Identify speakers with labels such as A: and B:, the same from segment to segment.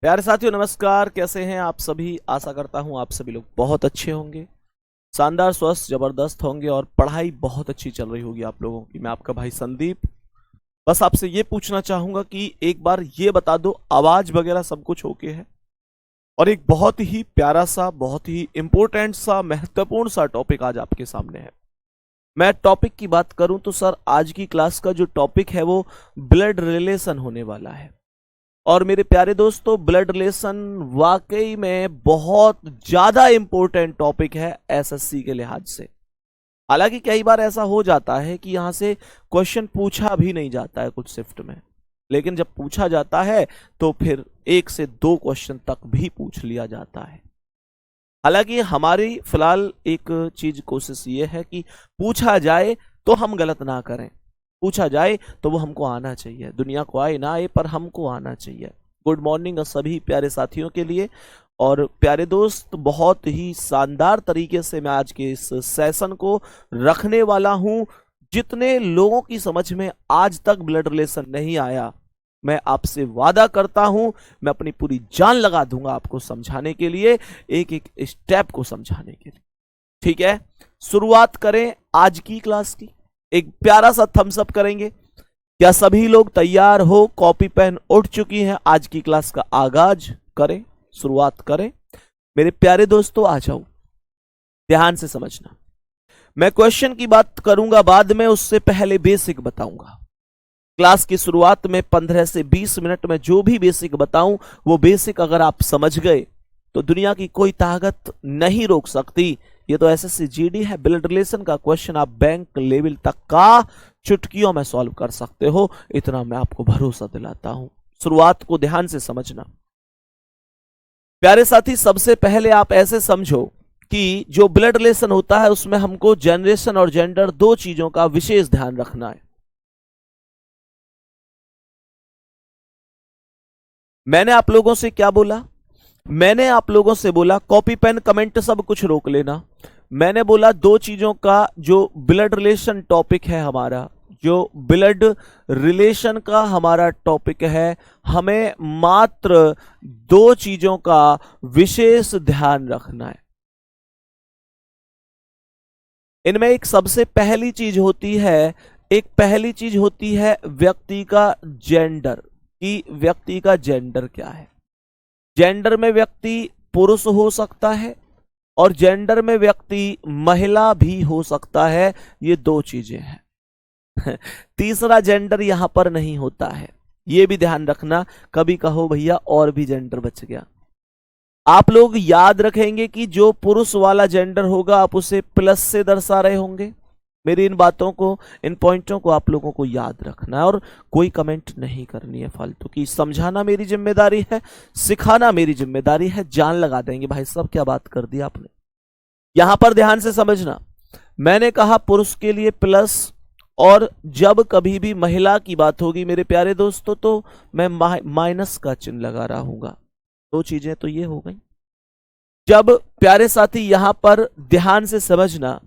A: प्यारे साथियों नमस्कार। कैसे हैं आप सभी? आशा करता हूं आप सभी लोग बहुत अच्छे होंगे, शानदार, स्वस्थ, जबरदस्त होंगे और पढ़ाई बहुत अच्छी चल रही होगी आप लोगों की। मैं आपका भाई संदीप बस आपसे ये पूछना चाहूंगा कि एक बार ये बता दो, आवाज वगैरह सब कुछ ओके है? और एक बहुत ही प्यारा सा, बहुत ही इंपॉर्टेंट सा, महत्वपूर्ण सा टॉपिक आज आपके सामने है। मैं टॉपिक की बात करूं तो सर, आज की क्लास का जो टॉपिक है वो ब्लड रिलेशन होने वाला है। और मेरे प्यारे दोस्तों, ब्लड रिलेशन वाकई में बहुत ज्यादा इंपॉर्टेंट टॉपिक है एसएससी के लिहाज से। हालांकि कई बार ऐसा हो जाता है कि यहां से क्वेश्चन पूछा भी नहीं जाता है कुछ शिफ्ट में, लेकिन जब पूछा जाता है तो फिर 1 से 2 क्वेश्चन तक भी पूछ लिया जाता है। हालांकि हमारी फिलहाल एक चीज कोशिश ये है कि पूछा जाए तो हम गलत ना करें, पूछा जाए तो वो हमको आना चाहिए। दुनिया को आए ना आए पर हमको आना चाहिए। गुड मॉर्निंग सभी प्यारे साथियों के लिए। और प्यारे दोस्त, बहुत ही शानदार तरीके से मैं आज के इस सेशन को रखने वाला हूं। जितने लोगों की समझ में आज तक ब्लड रिलेशन नहीं आया, मैं आपसे वादा करता हूं मैं अपनी पूरी जान लगा दूंगा आपको समझाने के लिए, एक एक स्टेप को समझाने के लिए। ठीक है, शुरुआत करें आज की क्लास की। एक प्यारा सा थम्स अप करेंगे। क्या सभी लोग तैयार हो? कॉपी पेन उठ चुकी हैं? आज की क्लास का आगाज करें, शुरुआत करें। मेरे प्यारे दोस्तों आ जाओ, ध्यान से समझना। मैं क्वेश्चन की बात करूंगा बाद में, उससे पहले बेसिक बताऊंगा। क्लास की शुरुआत में 15 से 20 मिनट में जो भी बेसिक बताऊं, वो बेसिक अगर आप समझ गए तो दुनिया की कोई ताकत नहीं रोक सकती। ये तो एसएससी जीडी है। ब्लड रिलेशन का क्वेश्चन आप बैंक लेवल तक का चुटकियों में सॉल्व कर सकते हो, इतना मैं आपको भरोसा दिलाता हूं। शुरुआत को ध्यान से समझना। प्यारे साथी, सबसे पहले आप ऐसे समझो कि जो ब्लड रिलेशन होता है उसमें हमको जनरेशन और जेंडर, 2 चीजों का विशेष ध्यान रखना है। मैंने आप लोगों से क्या बोला? मैंने आप लोगों से बोला कॉपी पेन कमेंट सब कुछ रोक लेना। मैंने बोला 2 चीजों का जो ब्लड रिलेशन टॉपिक है हमारा, जो ब्लड रिलेशन का हमारा टॉपिक है, हमें मात्र 2 चीजों का विशेष ध्यान रखना है। इनमें एक सबसे पहली चीज होती है, एक पहली चीज होती है व्यक्ति का जेंडर, कि व्यक्ति का जेंडर क्या है। जेंडर में व्यक्ति पुरुष हो सकता है और जेंडर में व्यक्ति महिला भी हो सकता है। ये 2 चीजें हैं। तीसरा जेंडर यहां पर नहीं होता है, ये भी ध्यान रखना। कभी कहो भैया और भी जेंडर बच गया। आप लोग याद रखेंगे कि जो पुरुष वाला जेंडर होगा आप उसे प्लस से दर्शा रहे होंगे। मेरी इन बातों को, इन पॉइंटों को आप लोगों को याद रखना है और कोई कमेंट नहीं करनी है फालतू की। समझाना मेरी जिम्मेदारी है, सिखाना मेरी जिम्मेदारी है। जान लगा देंगे भाई साहब, क्या बात कर दी आपने। यहां पर ध्यान से समझना। मैंने कहा पुरुष के लिए प्लस, और जब कभी भी महिला की बात होगी मेरे प्यारे दोस्तों तो मैं माइनस का चिन्ह लगा रहा हूंगा। 2 चीजें तो ये हो गई। जब प्यारे साथी यहां पर ध्यान से समझना,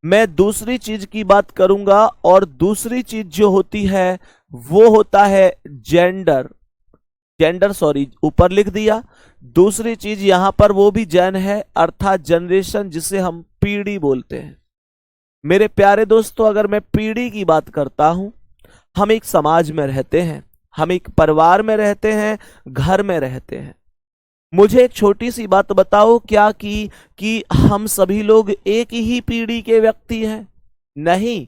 A: मैं दूसरी चीज की बात करूंगा और दूसरी चीज जो होती है वो होता है जेंडर। जेंडर सॉरी, ऊपर लिख दिया। दूसरी चीज यहां पर वो भी जैन है, अर्थात जनरेशन, जिसे हम पीढ़ी बोलते हैं। मेरे प्यारे दोस्तों, अगर मैं पीढ़ी की बात करता हूं, हम एक समाज में रहते हैं, हम एक परिवार में रहते हैं, घर में रहते हैं। मुझे एक छोटी सी बात बताओ, क्या कि हम सभी लोग एक ही पीढ़ी के व्यक्ति हैं? नहीं।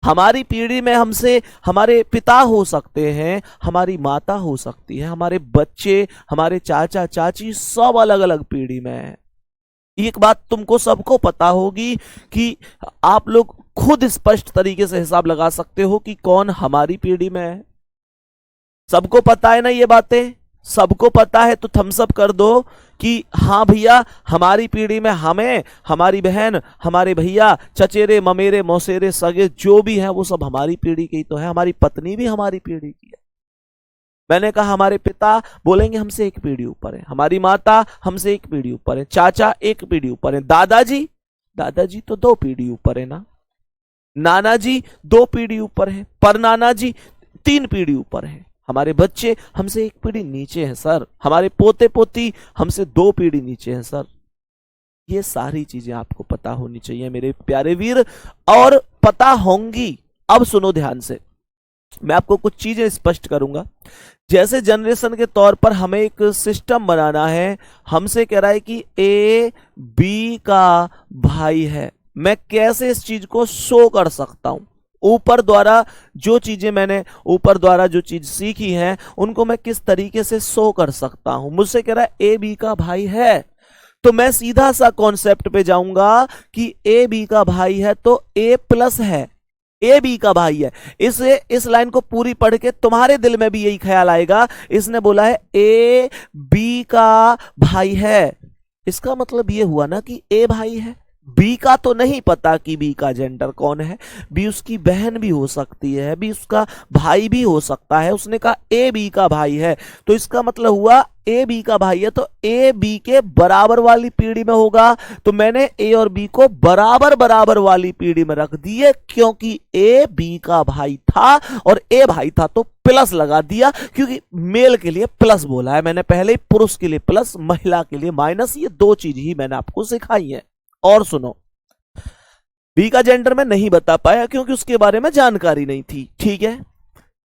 A: हमारी पीढ़ी में हमसे हमारे पिता हो सकते हैं, हमारी माता हो सकती है, हमारे बच्चे, हमारे चाचा चाची, सब अलग अलग पीढ़ी में हैं। एक बात तुमको सबको पता होगी कि आप लोग खुद स्पष्ट तरीके से हिसाब लगा सकते हो कि कौन हमारी पीढ़ी में है। सबको पता है ना ये बातें? सबको पता है तो थम्स अप कर दो कि हाँ भैया, हमारी पीढ़ी में हमें, हमारी बहन, हमारे भैया, चचेरे, ममेरे, मौसेरे, सगे जो भी हैं वो सब हमारी पीढ़ी की तो है। हमारी पत्नी भी हमारी पीढ़ी की है। मैंने कहा हमारे पिता बोलेंगे हमसे 1 पीढ़ी ऊपर है, हमारी माता हमसे 1 पीढ़ी ऊपर है, चाचा 1 पीढ़ी ऊपर है, दादाजी, दादाजी तो 2 पीढ़ी ऊपर है ना, नाना जी 2 पीढ़ी ऊपर है, परनाना जी 3 पीढ़ी ऊपर है। हमारे बच्चे हमसे एक पीढ़ी नीचे हैं सर, हमारे पोते पोती हमसे 2 पीढ़ी नीचे हैं सर। ये सारी चीजें आपको पता होनी चाहिए मेरे प्यारे वीर, और पता होंगी। अब सुनो ध्यान से, मैं आपको कुछ चीजें स्पष्ट करूंगा। जैसे जनरेशन के तौर पर हमें एक सिस्टम बनाना है, हमसे कह रहा है कि ए बी का भाई है। मैं कैसे इस चीज को शो कर सकता हूं? ऊपर द्वारा जो चीज सीखी है उनको मैं किस तरीके से शो कर सकता हूं? मुझसे कह रहा है ए बी का भाई है, तो मैं सीधा सा कॉन्सेप्ट पे जाऊंगा कि ए बी का भाई है तो ए प्लस है, ए बी का भाई है। इस लाइन को पूरी पढ़ के तुम्हारे दिल में भी यही ख्याल आएगा, इसने बोला है ए बी का भाई है, इसका मतलब ये हुआ ना कि ए भाई है। बी का तो नहीं पता कि बी का जेंडर कौन है, बी उसकी बहन भी हो सकती है, बी उसका भाई भी हो सकता है। उसने कहा ए बी का भाई है, तो इसका मतलब हुआ ए बी का भाई है तो ए बी के बराबर वाली पीढ़ी में होगा। तो मैंने ए और बी को बराबर बराबर वाली पीढ़ी में रख दिए, क्योंकि ए बी का भाई था और ए भाई था तो प्लस लगा दिया, क्योंकि मेल के लिए प्लस बोला है मैंने पहले ही, पुरुष के लिए प्लस, महिला के लिए माइनस। ये 2 चीज ही मैंने आपको सिखाई है। और सुनो, बी का जेंडर मैं नहीं बता पाया क्योंकि उसके बारे में जानकारी नहीं थी, ठीक है।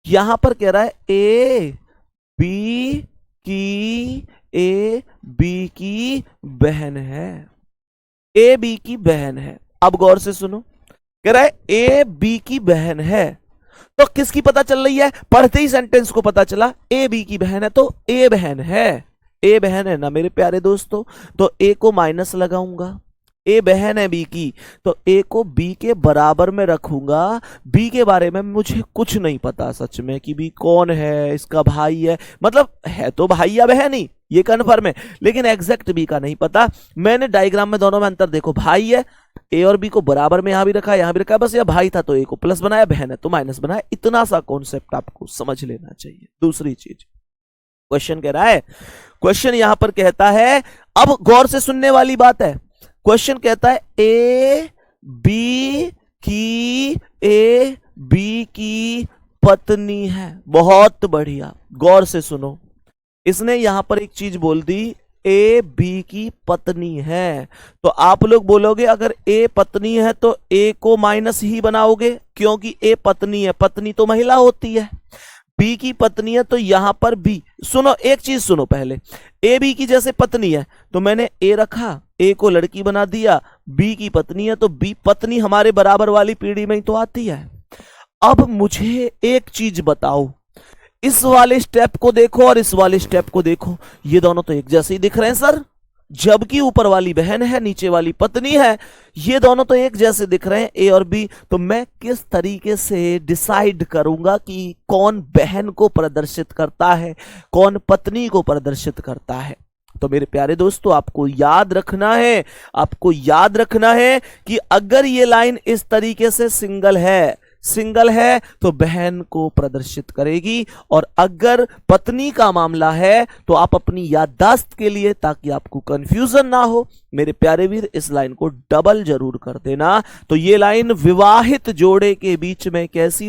A: यहां पर कह रहा है ए बी की बहन है, ए बी की बहन है। अब गौर से सुनो, कह रहा है ए बी की बहन है, तो किसकी पता चल रही है? पढ़ते ही सेंटेंस को पता चला ए बी की बहन है तो ए बहन है, ए बहन है ना मेरे प्यारे दोस्तों। तो ए को माइनस लगाऊंगा, ए बहन है बी की, तो ए को बी के बराबर में रखूंगा। बी के बारे में मुझे कुछ नहीं पता सच में कि बी कौन है, इसका भाई है, मतलब है तो भाई या बहन ही, ये कन्फर्म है, लेकिन एग्जैक्ट बी का नहीं पता। मैंने डायग्राम में दोनों में अंतर देखो, भाई है, ए और बी को बराबर में यहां भी रखा है यहां भी रखा है, बस यह भाई था तो ए को प्लस बनाया, बहन है तो माइनस बनाया। इतना सा कॉन्सेप्ट आपको समझ लेना चाहिए। दूसरी चीज, क्वेश्चन कह रहा है, क्वेश्चन यहां पर कहता है, अब गौर से सुनने वाली बात है, क्वेश्चन कहता है ए बी की पत्नी है। बहुत बढ़िया, गौर से सुनो, इसने यहां पर एक चीज बोल दी, ए बी की पत्नी है। तो आप लोग बोलोगे अगर ए पत्नी है तो ए को माइनस ही बनाओगे, क्योंकि ए पत्नी है, पत्नी तो महिला होती है। बी की पत्नी है तो यहां पर बी, सुनो एक चीज सुनो पहले, ए बी की जैसे पत्नी है तो मैंने ए रखा, ए को लड़की बना दिया, बी की पत्नी है तो बी पत्नी हमारे बराबर वाली पीढ़ी में ही तो आती है। अब मुझे एक चीज बताओ, इस वाले स्टेप को देखो और इस वाले स्टेप को देखो, ये दोनों तो एक जैसे ही दिख रहे हैं सर, जबकि ऊपर वाली बहन है नीचे वाली पत्नी है, ये दोनों तो एक जैसे दिख रहे हैं ए और बी। तो मैं किस तरीके से डिसाइड करूंगा कि कौन बहन को प्रदर्शित करता है, कौन पत्नी को प्रदर्शित करता है? तो मेरे प्यारे दोस्तों, आपको याद रखना है कि अगर ये लाइन इस तरीके से सिंगल है तो बहन को प्रदर्शित करेगी, और अगर पत्नी का मामला है तो आप अपनी याददाश्त के लिए, ताकि आपको कंफ्यूजन ना हो मेरे प्यारे वीर, इस लाइन को डबल जरूर कर देना। तो ये लाइन विवाहित जोड़े के बीच में कैसी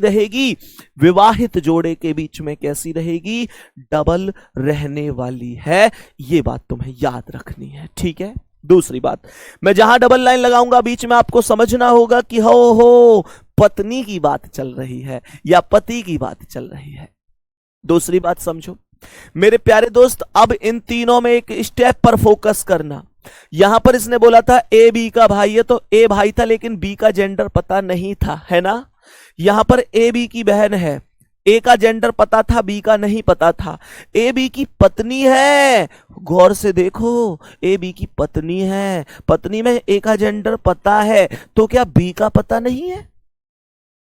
A: रहेगी? डबल रहने वाली है, ये बात तुम्हें याद रखनी है, ठीक है। दूसरी बात, मैं जहां डबल लाइन लगाऊंगा बीच में आपको समझना होगा कि हो पत्नी की बात चल रही है या पति की बात चल रही है। दूसरी बात समझो मेरे प्यारे दोस्त, अब इन तीनों में एक स्टेप पर फोकस करना। यहां पर इसने बोला था ए बी का भाई है, तो ए भाई था लेकिन बी का जेंडर पता नहीं था, है ना। यहां पर ए बी की बहन है, ए का जेंडर पता था, बी का नहीं पता था। ए बी की पत्नी है, गौर से देखो, ए बी की पत्नी है, पत्नी में ए का जेंडर पता है, तो क्या बी का पता नहीं है?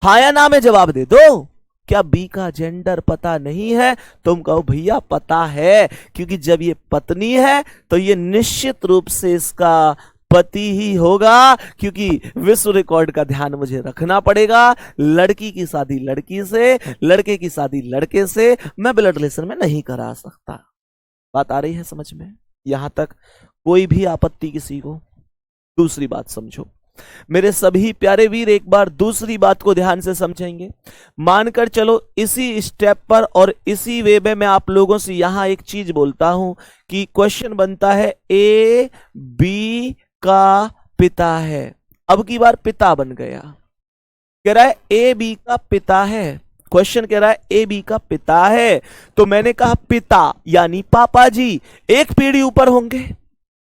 A: हाँ या ना में जवाब दे दो। क्या बी का जेंडर पता नहीं है? तुम कहो भैया पता है, क्योंकि जब ये पत्नी है तो ये निश्चित रूप से इसका पति ही होगा, क्योंकि विश्व रिकॉर्ड का ध्यान मुझे रखना पड़ेगा। लड़की की शादी लड़की से, लड़के की शादी लड़के से मैं ब्लड रिलेशन में नहीं करा सकता। बात आ रही है समझ में? यहां तक कोई भी आपत्ति किसी को? दूसरी बात समझो, मेरे सभी प्यारे वीर एक बार दूसरी बात को ध्यान से समझेंगे। मानकर चलो इसी स्टेप पर और इसी वे में मैं आप लोगों से यहां एक चीज बोलता हूं कि क्वेश्चन बनता है ए बी का पिता है। अब की बार पिता बन गया, कह रहा है ए बी का पिता है। क्वेश्चन कह रहा है ए बी का पिता है, तो मैंने कहा पिता यानी पापा जी एक पीढ़ी ऊपर होंगे,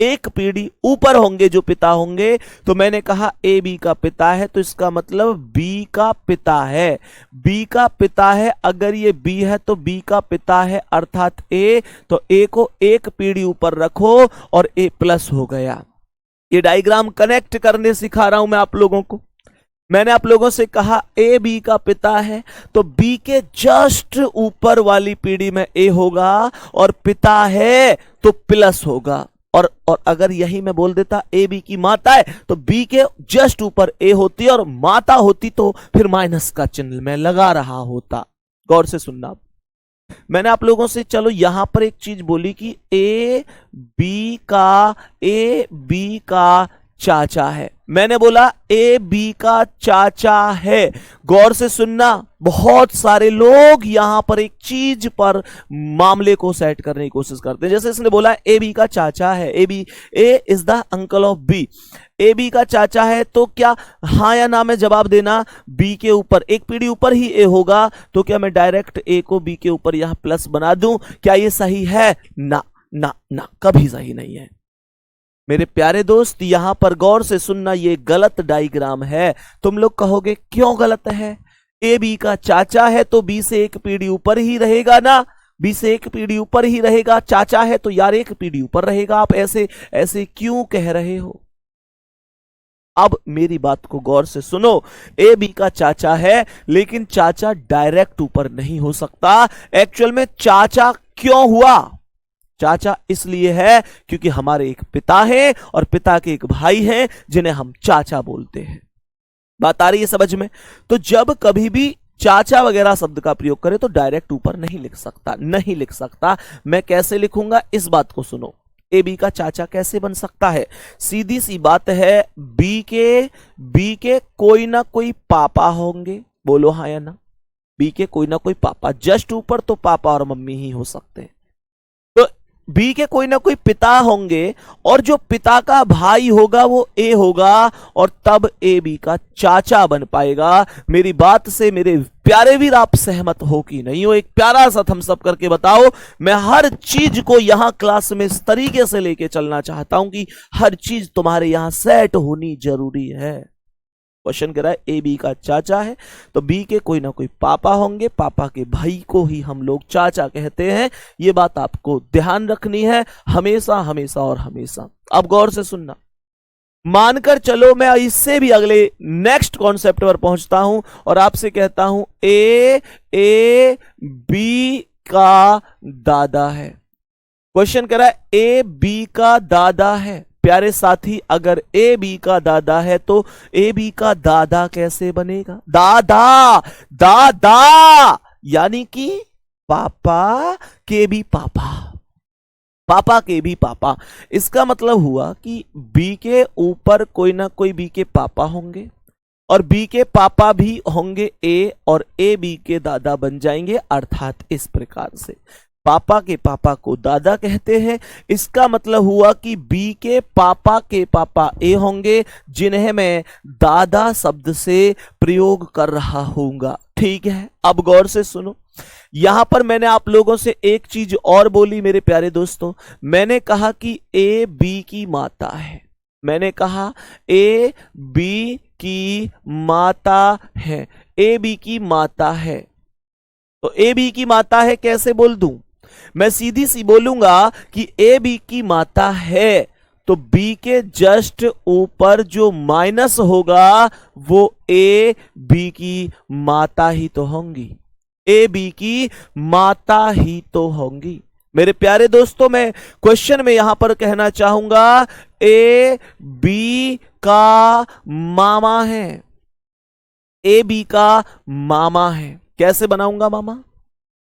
A: एक पीढ़ी ऊपर होंगे जो पिता होंगे। तो मैंने कहा ए बी का पिता है, तो इसका मतलब बी का पिता है। बी का पिता है, अगर ये बी है तो बी का पिता है अर्थात ए, तो ए को एक पीढ़ी ऊपर रखो और ए प्लस हो गया। ये डायग्राम कनेक्ट करने सिखा रहा हूं मैं आप लोगों को। मैंने आप लोगों से कहा ए बी का पिता है, तो बी के जस्ट ऊपर वाली पीढ़ी में ए होगा और पिता है तो प्लस होगा। और अगर यही मैं बोल देता ए बी की माता है, तो बी के जस्ट ऊपर ए होती और माता होती तो फिर माइनस का चिन्ह मैं लगा रहा होता। गौर से सुनना। मैंने आप लोगों से चलो यहां पर एक चीज बोली कि ए बी का चाचा है। मैंने बोला ए बी का चाचा है। गौर से सुनना, बहुत सारे लोग यहां पर एक चीज पर मामले को सेट करने की कोशिश करते हैं। जैसे इसने बोला ए बी का चाचा है, A is the uncle of B. A B का चाचा है तो क्या हाँ या ना में जवाब देना। बी के ऊपर एक पीढ़ी ऊपर ही ए होगा, तो क्या मैं डायरेक्ट ए को बी के ऊपर यहां प्लस बना दूं? क्या ये सही है? ना ना ना, कभी सही नहीं है। मेरे प्यारे दोस्त यहां पर गौर से सुनना, ये गलत डायग्राम है। तुम लोग कहोगे क्यों गलत है? ए बी का चाचा है तो बी से एक पीढ़ी ऊपर ही रहेगा ना, बी से एक पीढ़ी ऊपर ही रहेगा। चाचा है तो यार एक पीढ़ी ऊपर रहेगा। आप ऐसे ऐसे क्यों कह रहे हो? अब मेरी बात को गौर से सुनो। ए बी का चाचा है, लेकिन चाचा डायरेक्ट ऊपर नहीं हो सकता। एक्चुअल में चाचा क्यों हुआ? चाचा इसलिए है क्योंकि हमारे एक पिता है और पिता के एक भाई हैं जिन्हें हम चाचा बोलते हैं। बात आ रही है समझ में? तो जब कभी भी चाचा वगैरह शब्द का प्रयोग करें तो डायरेक्ट ऊपर नहीं लिख सकता, नहीं लिख सकता। मैं कैसे लिखूंगा इस बात को सुनो। ए बी का चाचा कैसे बन सकता है? सीधी सी बात है, बी के कोई ना कोई पापा होंगे। बोलो हाँ या ना। बी के कोई ना कोई पापा, जस्ट ऊपर तो पापा और मम्मी ही हो सकते हैं। बी के कोई ना कोई पिता होंगे और जो पिता का भाई होगा वो ए होगा और तब ए बी का चाचा बन पाएगा। मेरी बात से मेरे प्यारे वीर आप सहमत हो कि नहीं हो? एक प्यारा सा थम्स अप करके बताओ। मैं हर चीज को यहां क्लास में इस तरीके से लेके चलना चाहता हूं कि हर चीज तुम्हारे यहां सेट होनी जरूरी है। क्वेश्चन कह रहा है ए बी का चाचा है तो बी के कोई ना कोई पापा होंगे, पापा के भाई को ही हम लोग चाचा कहते हैं। ये बात आपको ध्यान रखनी है हमेशा हमेशा और हमेशा। अब गौर से सुनना। मानकर चलो मैं इससे भी अगले नेक्स्ट कॉन्सेप्ट पर पहुंचता हूं और आपसे कहता हूं ए बी का दादा है। क्वेश्चन कह रहा है ए बी का दादा है। प्यारे साथी, अगर ए बी का दादा है तो ए बी का दादा कैसे बनेगा? दादा दादा यानी कि पापा के भी पापा, पापा के भी पापा। इसका मतलब हुआ कि बी के ऊपर कोई ना कोई बी के पापा होंगे और बी के पापा भी होंगे ए, और ए बी के दादा बन जाएंगे। अर्थात इस प्रकार से पापा के पापा को दादा कहते हैं। इसका मतलब हुआ कि बी के पापा ए होंगे जिन्हें मैं दादा शब्द से प्रयोग कर रहा हूंगा। ठीक है, अब गौर से सुनो। यहां पर मैंने आप लोगों से एक चीज और बोली मेरे प्यारे दोस्तों। मैंने कहा कि ए बी की माता है। मैंने कहा ए बी की माता है, ए बी की माता है। तो ए बी की माता है कैसे बोल दूं? मैं सीधी सी बोलूंगा कि ए बी की माता है तो बी के जस्ट ऊपर जो माइनस होगा वो ए बी की माता ही तो होंगी, ए बी की माता ही तो होंगी। मेरे प्यारे दोस्तों, मैं क्वेश्चन में यहां पर कहना चाहूंगा ए बी का मामा है, ए बी का मामा है। कैसे बनाऊंगा मामा?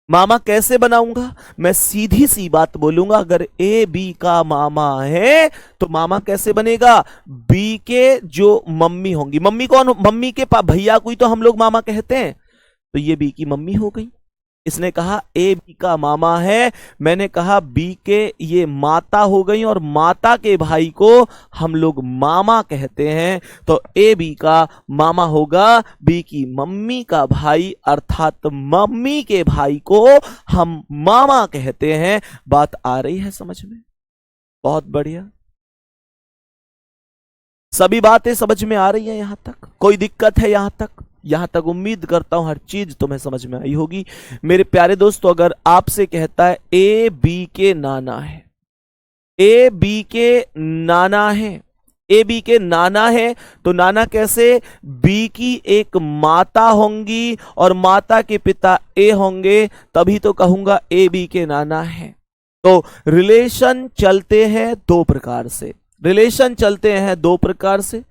A: मामा कैसे बनाऊंगा? मैं सीधी सी बात बोलूंगा, अगर ए बी का मामा है तो मामा कैसे बनेगा? बी के जो मम्मी होंगी, मम्मी कौन? मम्मी के भैया को ही तो हम लोग मामा कहते हैं, तो ये बी की मम्मी हो गई। इसने कहा ए बी का मामा है, मैंने कहा बी के ये माता हो गई, और माता के भाई को हम लोग मामा कहते हैं, तो ए बी का मामा होगा बी की मम्मी का भाई, अर्थात मम्मी के भाई को हम मामा कहते हैं। बात आ रही है समझ में? बहुत बढ़िया, सभी बातें समझ में आ रही है यहां तक? कोई दिक्कत है यहां तक? यहां तक उम्मीद करता हूं हर चीज तुम्हें समझ में आई होगी। मेरे प्यारे दोस्तों, अगर आपसे कहता है ए बी के नाना है, ए बी के नाना है, ए बी के नाना है, तो नाना कैसे? बी की एक माता होंगी और माता के पिता ए होंगे, तभी तो कहूंगा ए बी के नाना है। तो रिलेशन चलते हैं दो प्रकार से, रिलेशन चलते हैं दो प्रकार से।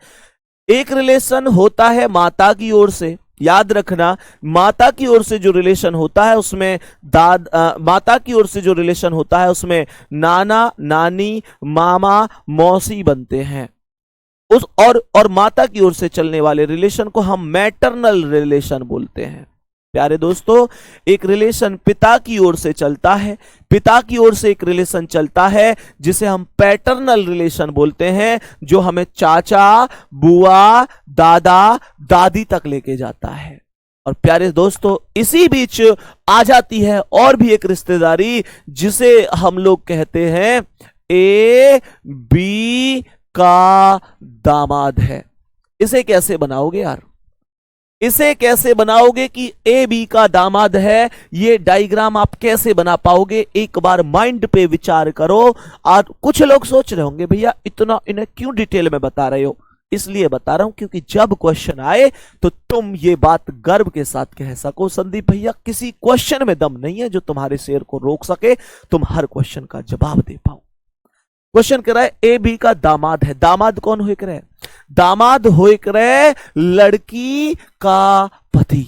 A: एक रिलेशन होता है माता की ओर से, याद रखना, माता की ओर से जो रिलेशन होता है उसमें माता की ओर से जो रिलेशन होता है उसमें नाना, नानी, मामा, मौसी बनते हैं। और माता की ओर से चलने वाले रिलेशन को हम मैटरनल रिलेशन बोलते हैं। प्यारे दोस्तों, एक रिलेशन पिता की ओर से चलता है, पिता की ओर से एक रिलेशन चलता है जिसे हम पैटर्नल रिलेशन बोलते हैं, जो हमें चाचा, बुआ, दादा, दादी तक लेके जाता है। और प्यारे दोस्तों, इसी बीच आ जाती है और भी एक रिश्तेदारी जिसे हम लोग कहते हैं ए बी का दामाद है। इसे कैसे बनाओगे यार? इसे कैसे बनाओगे कि ए बी का दामाद है? ये डायग्राम आप कैसे बना पाओगे? एक बार माइंड पे विचार करो। और कुछ लोग सोच रहे होंगे भैया इतना इन्हें क्यों डिटेल में बता रहे हो? इसलिए बता रहा हूं क्योंकि जब क्वेश्चन आए तो तुम ये बात गर्व के साथ कह सको, संदीप भैया किसी क्वेश्चन में दम नहीं है जो तुम्हारे शेर को रोक सके, तुम हर क्वेश्चन का जवाब दे पाओ। क्वेश्चन कह रहा है ए बी का दामाद है। दामाद कौन हो रहा है? दामाद हो रहा लड़की का पति।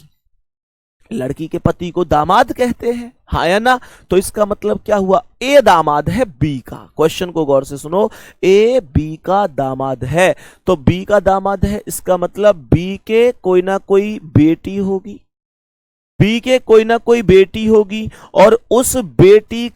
A: लड़की के पति को दामाद कहते हैं, हाँ या ना? तो इसका मतलब क्या हुआ? ए दामाद है बी का। क्वेश्चन को गौर से सुनो, ए बी का दामाद है, तो बी का दामाद है, इसका मतलब बी के कोई ना कोई बेटी होगी, बी के कोई ना कोई बेटी होगी, और उस बेटी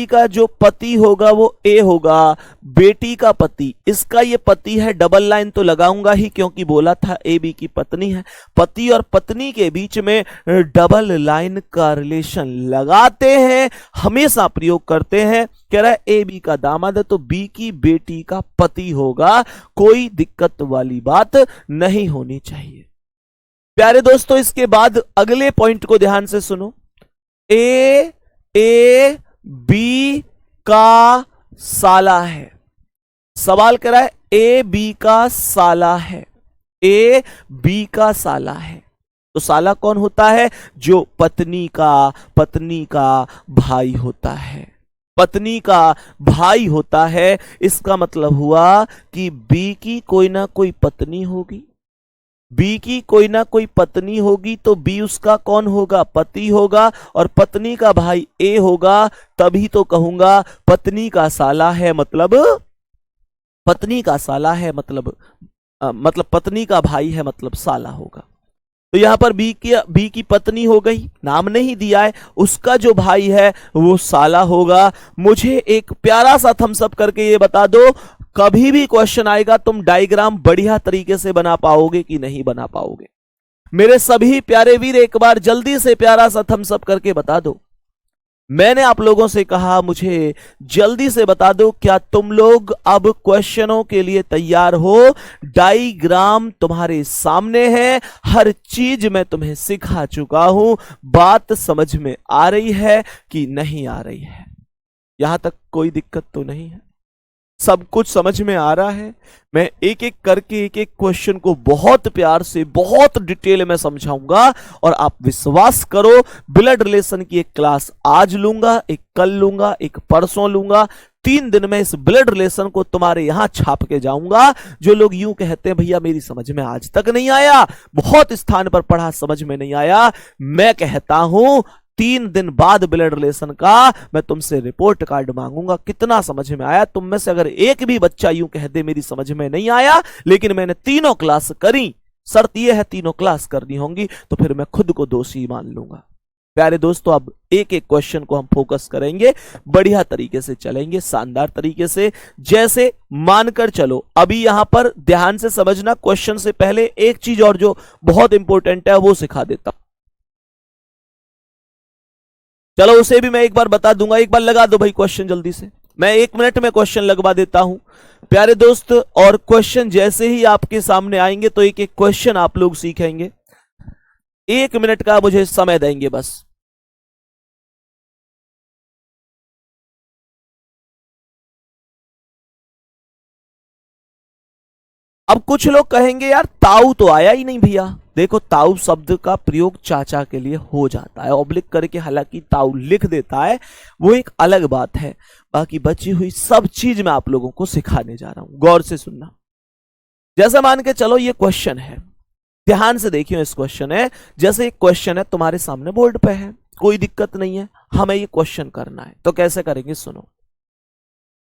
A: का जो पति होगा वो ए होगा। बेटी का पति, इसका ये पति है, डबल लाइन तो लगाऊंगा ही क्योंकि बोला था ए बी की पत्नी है। पति और पत्नी के बीच में डबल लाइन का रिलेशन लगाते हैं, हमेशा प्रयोग करते हैं। कह रहा है ए बी का दामाद है तो बी की बेटी का पति होगा, कोई दिक्कत वाली बात नहीं होनी चाहिए। प्यारे दोस्तों, इसके बाद अगले पॉइंट को ध्यान से सुनो। ए बी का साला है। सवाल कर रहा है ए बी का साला है, ए बी का साला है, तो साला कौन होता है? जो पत्नी का भाई होता है, पत्नी का भाई होता है। इसका मतलब हुआ कि बी की कोई ना कोई पत्नी होगी, बी की कोई ना कोई पत्नी होगी, तो बी उसका कौन होगा? पति होगा, और पत्नी का भाई ए होगा, तभी तो कहूंगा पत्नी का साला है, मतलब पत्नी का साला है, मतलब पत्नी का भाई है, मतलब साला होगा। तो यहां पर बी की पत्नी हो गई, नाम नहीं दिया है, उसका जो भाई है वो साला होगा। मुझे एक प्यारा सा थम्स अप करके ये बता दो, कभी भी क्वेश्चन आएगा तुम डायग्राम बढ़िया तरीके से बना पाओगे कि नहीं बना पाओगे? मेरे सभी प्यारे वीर एक बार जल्दी से प्यारा सा थम्स अप करके बता दो। मैंने आप लोगों से कहा मुझे जल्दी से बता दो, क्या तुम लोग अब क्वेश्चनों के लिए तैयार हो? डायग्राम तुम्हारे सामने है, हर चीज मैं तुम्हें सिखा चुका हूं, बात समझ में आ रही है कि नहीं आ रही है? यहां तक कोई दिक्कत तो नहीं है? सब कुछ समझ में आ रहा है? मैं एक एक करके एक एक क्वेश्चन को बहुत प्यार से बहुत डिटेल में समझाऊंगा, और आप विश्वास करो ब्लड रिलेशन की एक क्लास आज लूंगा, एक कल लूंगा, एक परसों लूंगा, 3 दिन में इस ब्लड रिलेशन को तुम्हारे यहां छाप के जाऊंगा। जो लोग यूं कहते हैं भैया मेरी समझ में आज तक नहीं आया, बहुत स्थान पर पढ़ा समझ में नहीं आया, मैं कहता हूं 3 दिन बाद ब्लड रिलेशन का मैं तुमसे रिपोर्ट कार्ड मांगूंगा, कितना समझ में आया। तुम में से अगर एक भी बच्चा यूं कह दे मेरी समझ में नहीं आया लेकिन मैंने तीनों क्लास करी, शर्त यह है तीनों क्लास करनी होंगी, तो फिर मैं खुद को दोषी मान लूंगा। प्यारे दोस्तों, अब एक एक क्वेश्चन को हम फोकस करेंगे, बढ़िया तरीके से चलेंगे, शानदार तरीके से, जैसे मानकर चलो। अभी यहां पर ध्यान से समझना, क्वेश्चन से पहले एक चीज और जो बहुत इंपॉर्टेंट है वो सिखा देता हूं। चलो उसे भी मैं एक बार बता दूंगा, एक बार लगा दो भाई क्वेश्चन जल्दी से, मैं 1 मिनट में क्वेश्चन लगवा देता हूं प्यारे दोस्त। और क्वेश्चन जैसे ही आपके सामने आएंगे तो एक एक क्वेश्चन आप लोग सीखेंगे। 1 मिनट का मुझे समय देंगे बस। अब कुछ लोग कहेंगे यार ताऊ तो आया ही नहीं भैया। देखो ताऊ शब्द का प्रयोग चाचा के लिए हो जाता है, ऑब्लिक करके हालांकि ताऊ लिख देता है, वो एक अलग बात है। बाकी बची हुई सब चीज मैं आप लोगों को सिखाने जा रहा हूं, गौर से सुनना। जैसा मान के चलो ये क्वेश्चन है, ध्यान से देखियो। इस क्वेश्चन है, जैसे एक क्वेश्चन है तुम्हारे सामने बोर्ड पे है, कोई दिक्कत नहीं है, हमें ये क्वेश्चन करना है, तो कैसे करेंगे सुनो।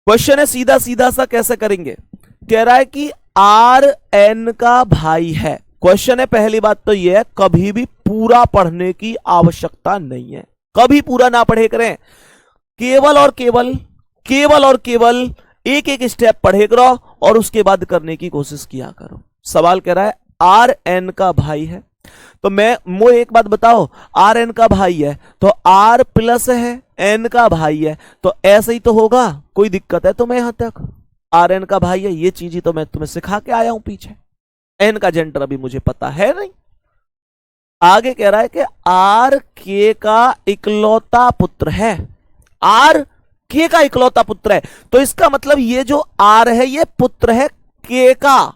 A: क्वेश्चन है सीधा सीधा सा, कैसे करेंगे। कह रहा है कि RN का भाई है। क्वेश्चन है, पहली बात तो यह है कभी भी पूरा पढ़ने की आवश्यकता नहीं है, कभी पूरा ना पढ़े करें, केवल और केवल एक एक स्टेप पढ़े करो और उसके बाद करने की कोशिश किया करो। सवाल कह रहा है RN का भाई है, तो मुझे एक बात बताओ, RN का भाई है तो R प्लस है, N का भाई है तो ऐसे ही तो होगा, कोई दिक्कत है तुम्हें यहां तक। RN का भाई है, ये चीज ही तो मैं तुम्हें सिखा के आया हूं पीछे। N का जेंडर अभी मुझे पता है नहीं। आगे कह रहा है कि RK का इकलौता पुत्र है, RK का इकलौता पुत्र है, तो इसका मतलब ये जो R है ये पुत्र है K का,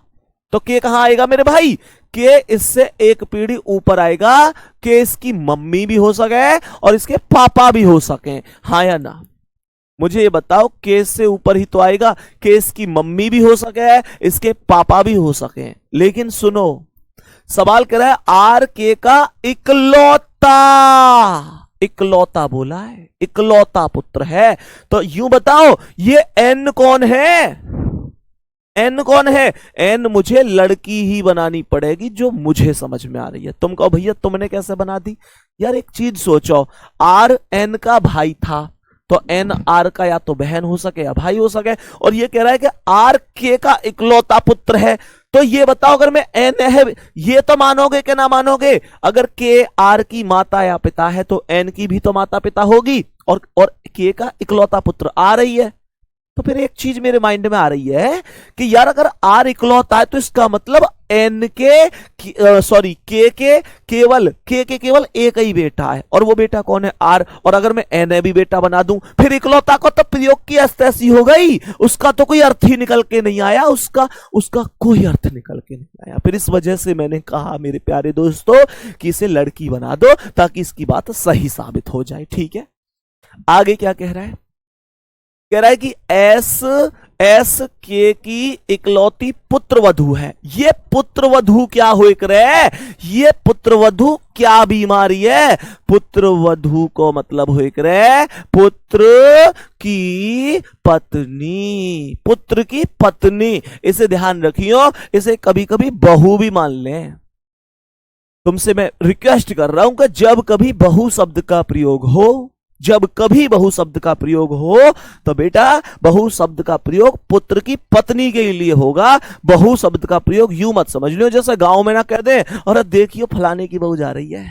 A: तो K कहां आएगा मेरे भाई, K इससे एक पीढ़ी ऊपर आएगा, K इसकी मम्मी भी हो सके और इसके पापा भी हो सके, हाँ या ना। मुझे ये बताओ, K से ऊपर ही तो आएगा, K इसकी मम्मी भी हो सके इसके पापा भी हो सके। लेकिन सुनो सवाल कर रहा है RK का इकलौता बोला है, इकलौता पुत्र है, तो यूं बताओ ये N कौन है, N कौन है। N मुझे लड़की ही बनानी पड़ेगी जो मुझे समझ में आ रही है। तुम कहो भैया तुमने कैसे बना दी। यार एक चीज सोचो, RN का भाई था तो N R का या तो बहन हो सके या भाई हो सके, और ये कह रहा है कि RK का इकलौता पुत्र है, तो ये बताओ अगर मैं N है, ये तो मानोगे कि ना मानोगे। अगर K R की माता या पिता है तो N की भी तो माता पिता होगी, और K का इकलौता पुत्र आ रही है, तो फिर एक चीज मेरे माइंड में आ रही है कि यार अगर R इकलौता है तो इसका मतलब K के केवल एक ही बेटा है, और वो बेटा कौन है R, और अगर मैं N भी बेटा बना दूं फिर इकलौता को तो प्रयोग की ऐसी हो गई, उसका तो कोई अर्थ ही निकल के नहीं आया, उसका कोई अर्थ निकल के नहीं आया। फिर इस वजह से मैंने कहा मेरे प्यारे दोस्तों कि इसे लड़की बना दो ताकि इसकी बात सही साबित हो जाए, ठीक है। आगे क्या कह रहा है, कह रहा है कि SK की इकलौती पुत्रवधू है। ये पुत्रवधू क्या हो रहा है, ये पुत्रवधू क्या बीमारी है, पुत्रवधू को मतलब हो रहा है पुत्र की पत्नी, इसे ध्यान रखियो, इसे कभी कभी बहू भी मान लें। तुमसे मैं रिक्वेस्ट कर रहा हूं कि जब कभी बहू शब्द का प्रयोग हो, तो बेटा बहू शब्द का प्रयोग पुत्र की पत्नी के लिए होगा। बहू शब्द का प्रयोग यूं मत समझ लो जैसे गांव में ना कह दे और देखियो फलाने की बहू जा रही है।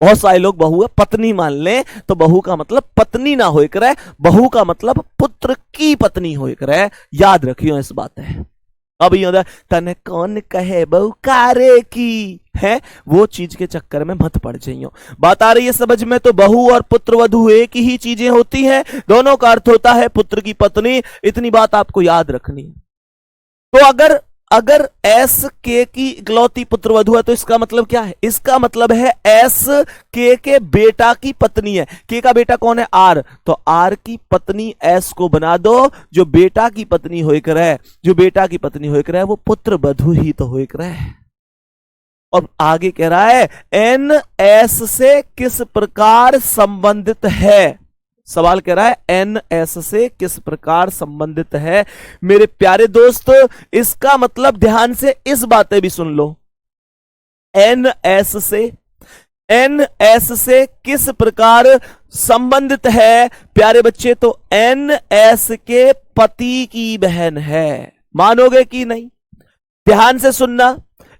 A: बहुत सारे लोग बहू है पत्नी मान ले, तो बहू का मतलब पत्नी ना हो करे, बहू का मतलब पुत्र की पत्नी हो करे। याद रखियो इस बात है। अब ये तने कौन कहे बहू कारे की है, वो चीज के चक्कर में मत पड़ जाइयो। बात आ रही है समझ में। तो बहू और पुत्रवधू एक ही चीजें होती हैं, दोनों का अर्थ होता है पुत्र की पत्नी। इतनी बात आपको याद रखनी है। तो अगर एस के की इकलौती पुत्रवधू है तो इसका मतलब क्या है? इसका मतलब है एस के बेटा की पत्नी है। के का बेटा कौन है? आर। तो आर की पत्नी एस को बना दो, जो बेटा की पत्नी होकर है, जो बेटा की पत्नी होकर है वो पुत्रवधू ही तो होकर है। और आगे कह रहा है एन एस से किस प्रकार संबंधित है। सवाल कह रहा है एन एस से किस प्रकार संबंधित है। मेरे प्यारे दोस्त, इसका मतलब ध्यान से इस बातें भी सुन लो। एन एस से किस प्रकार संबंधित है प्यारे बच्चे? तो एन एस के पति की बहन है। मानोगे कि नहीं? ध्यान से सुनना,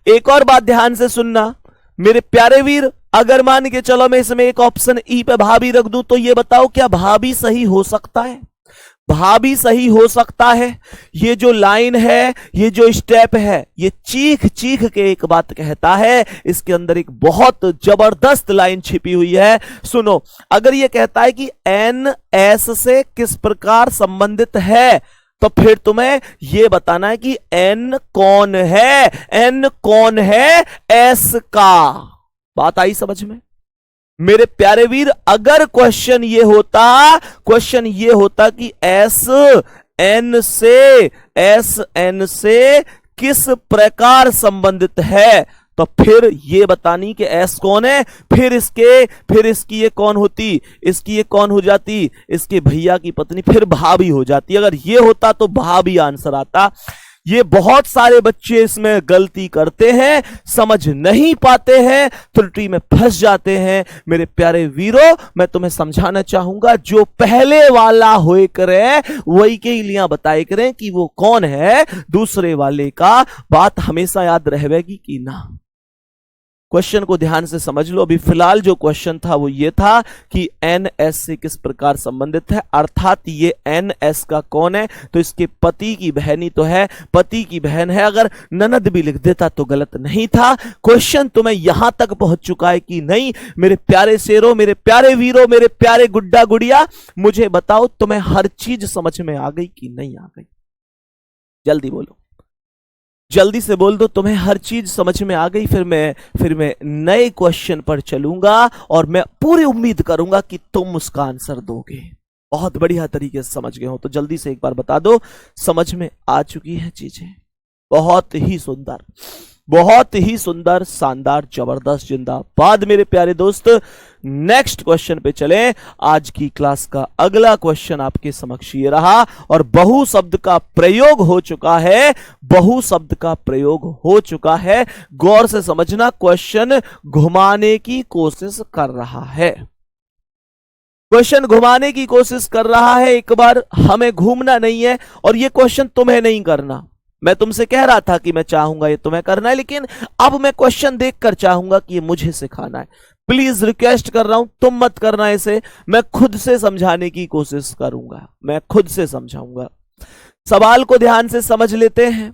A: एक और बात ध्यान से सुनना मेरे प्यारे वीर। अगर मान के चलो मैं इसमें एक ऑप्शन ई पे भाभी रख दूं तो ये बताओ क्या भाभी सही हो सकता है? भाभी सही हो सकता है? ये जो लाइन है, ये जो स्टेप है, ये चीख चीख के एक बात कहता है। इसके अंदर एक बहुत जबरदस्त लाइन छिपी हुई है, सुनो। अगर ये कहता है कि एन एस से किस प्रकार संबंधित है, तो फिर तुम्हें यह बताना है कि एन कौन है। एन कौन है एस का। बात आई समझ में मेरे प्यारे वीर? अगर क्वेश्चन ये होता कि एस एन से किस प्रकार संबंधित है, तो फिर ये बतानी कि एस कौन है। फिर इसकी ये कौन होती? इसकी ये कौन हो जाती? इसके भैया की पत्नी, फिर भाभी हो जाती। अगर ये होता तो भाभी आंसर आता। ये बहुत सारे बच्चे इसमें गलती करते हैं, समझ नहीं पाते हैं, त्रुटि में फंस जाते हैं। मेरे प्यारे वीरों, मैं तुम्हें समझाना चाहूंगा, जो पहले वाला होए करे वही के लिए बताए करें कि वो कौन है, दूसरे वाले का बात हमेशा याद रहेगी कि ना। क्वेश्चन को ध्यान से समझ लो। अभी फिलहाल जो क्वेश्चन था वो ये था कि एन एस से किस प्रकार संबंधित है, अर्थात ये एन एस का कौन है? तो इसके पति की बहनी तो है, पति की बहन है। अगर ननद भी लिख देता तो गलत नहीं था। क्वेश्चन तुम्हें यहां तक पहुंच चुका है कि नहीं? मेरे प्यारे शेरों, मेरे प्यारे वीरों, मेरे प्यारे गुड्डा गुड़िया, मुझे बताओ तुम्हें हर चीज समझ में आ गई कि नहीं आ गई? जल्दी बोलो, जल्दी से बोल दो तुम्हें हर चीज समझ में आ गई। फिर मैं नए क्वेश्चन पर चलूंगा और मैं पूरी उम्मीद करूंगा कि तुम उसका आंसर दोगे। बहुत बढ़िया तरीके से समझ गए हो तो जल्दी से एक बार बता दो, समझ में आ चुकी है चीजें? बहुत ही सुंदर, बहुत ही सुंदर, शानदार, जबरदस्त, जिंदाबाद मेरे प्यारे दोस्त। नेक्स्ट क्वेश्चन पे चलें। आज की क्लास का अगला क्वेश्चन आपके समक्ष ये रहा और बहु शब्द का प्रयोग हो चुका है। बहु शब्द का प्रयोग हो चुका है। गौर से समझना, क्वेश्चन घुमाने की कोशिश कर रहा है। क्वेश्चन घुमाने की कोशिश कर रहा है। एक बार हमें घूमना नहीं है और यह क्वेश्चन तुम्हें नहीं करना। मैं तुमसे कह रहा था कि मैं चाहूंगा ये तुम्हें करना है, लेकिन अब मैं क्वेश्चन देखकर चाहूंगा कि ये मुझे सिखाना है। प्लीज रिक्वेस्ट कर रहा हूं, तुम मत करना इसे। मैं खुद से समझाने की कोशिश करूंगा, मैं खुद से समझाऊंगा। सवाल को ध्यान से समझ लेते हैं।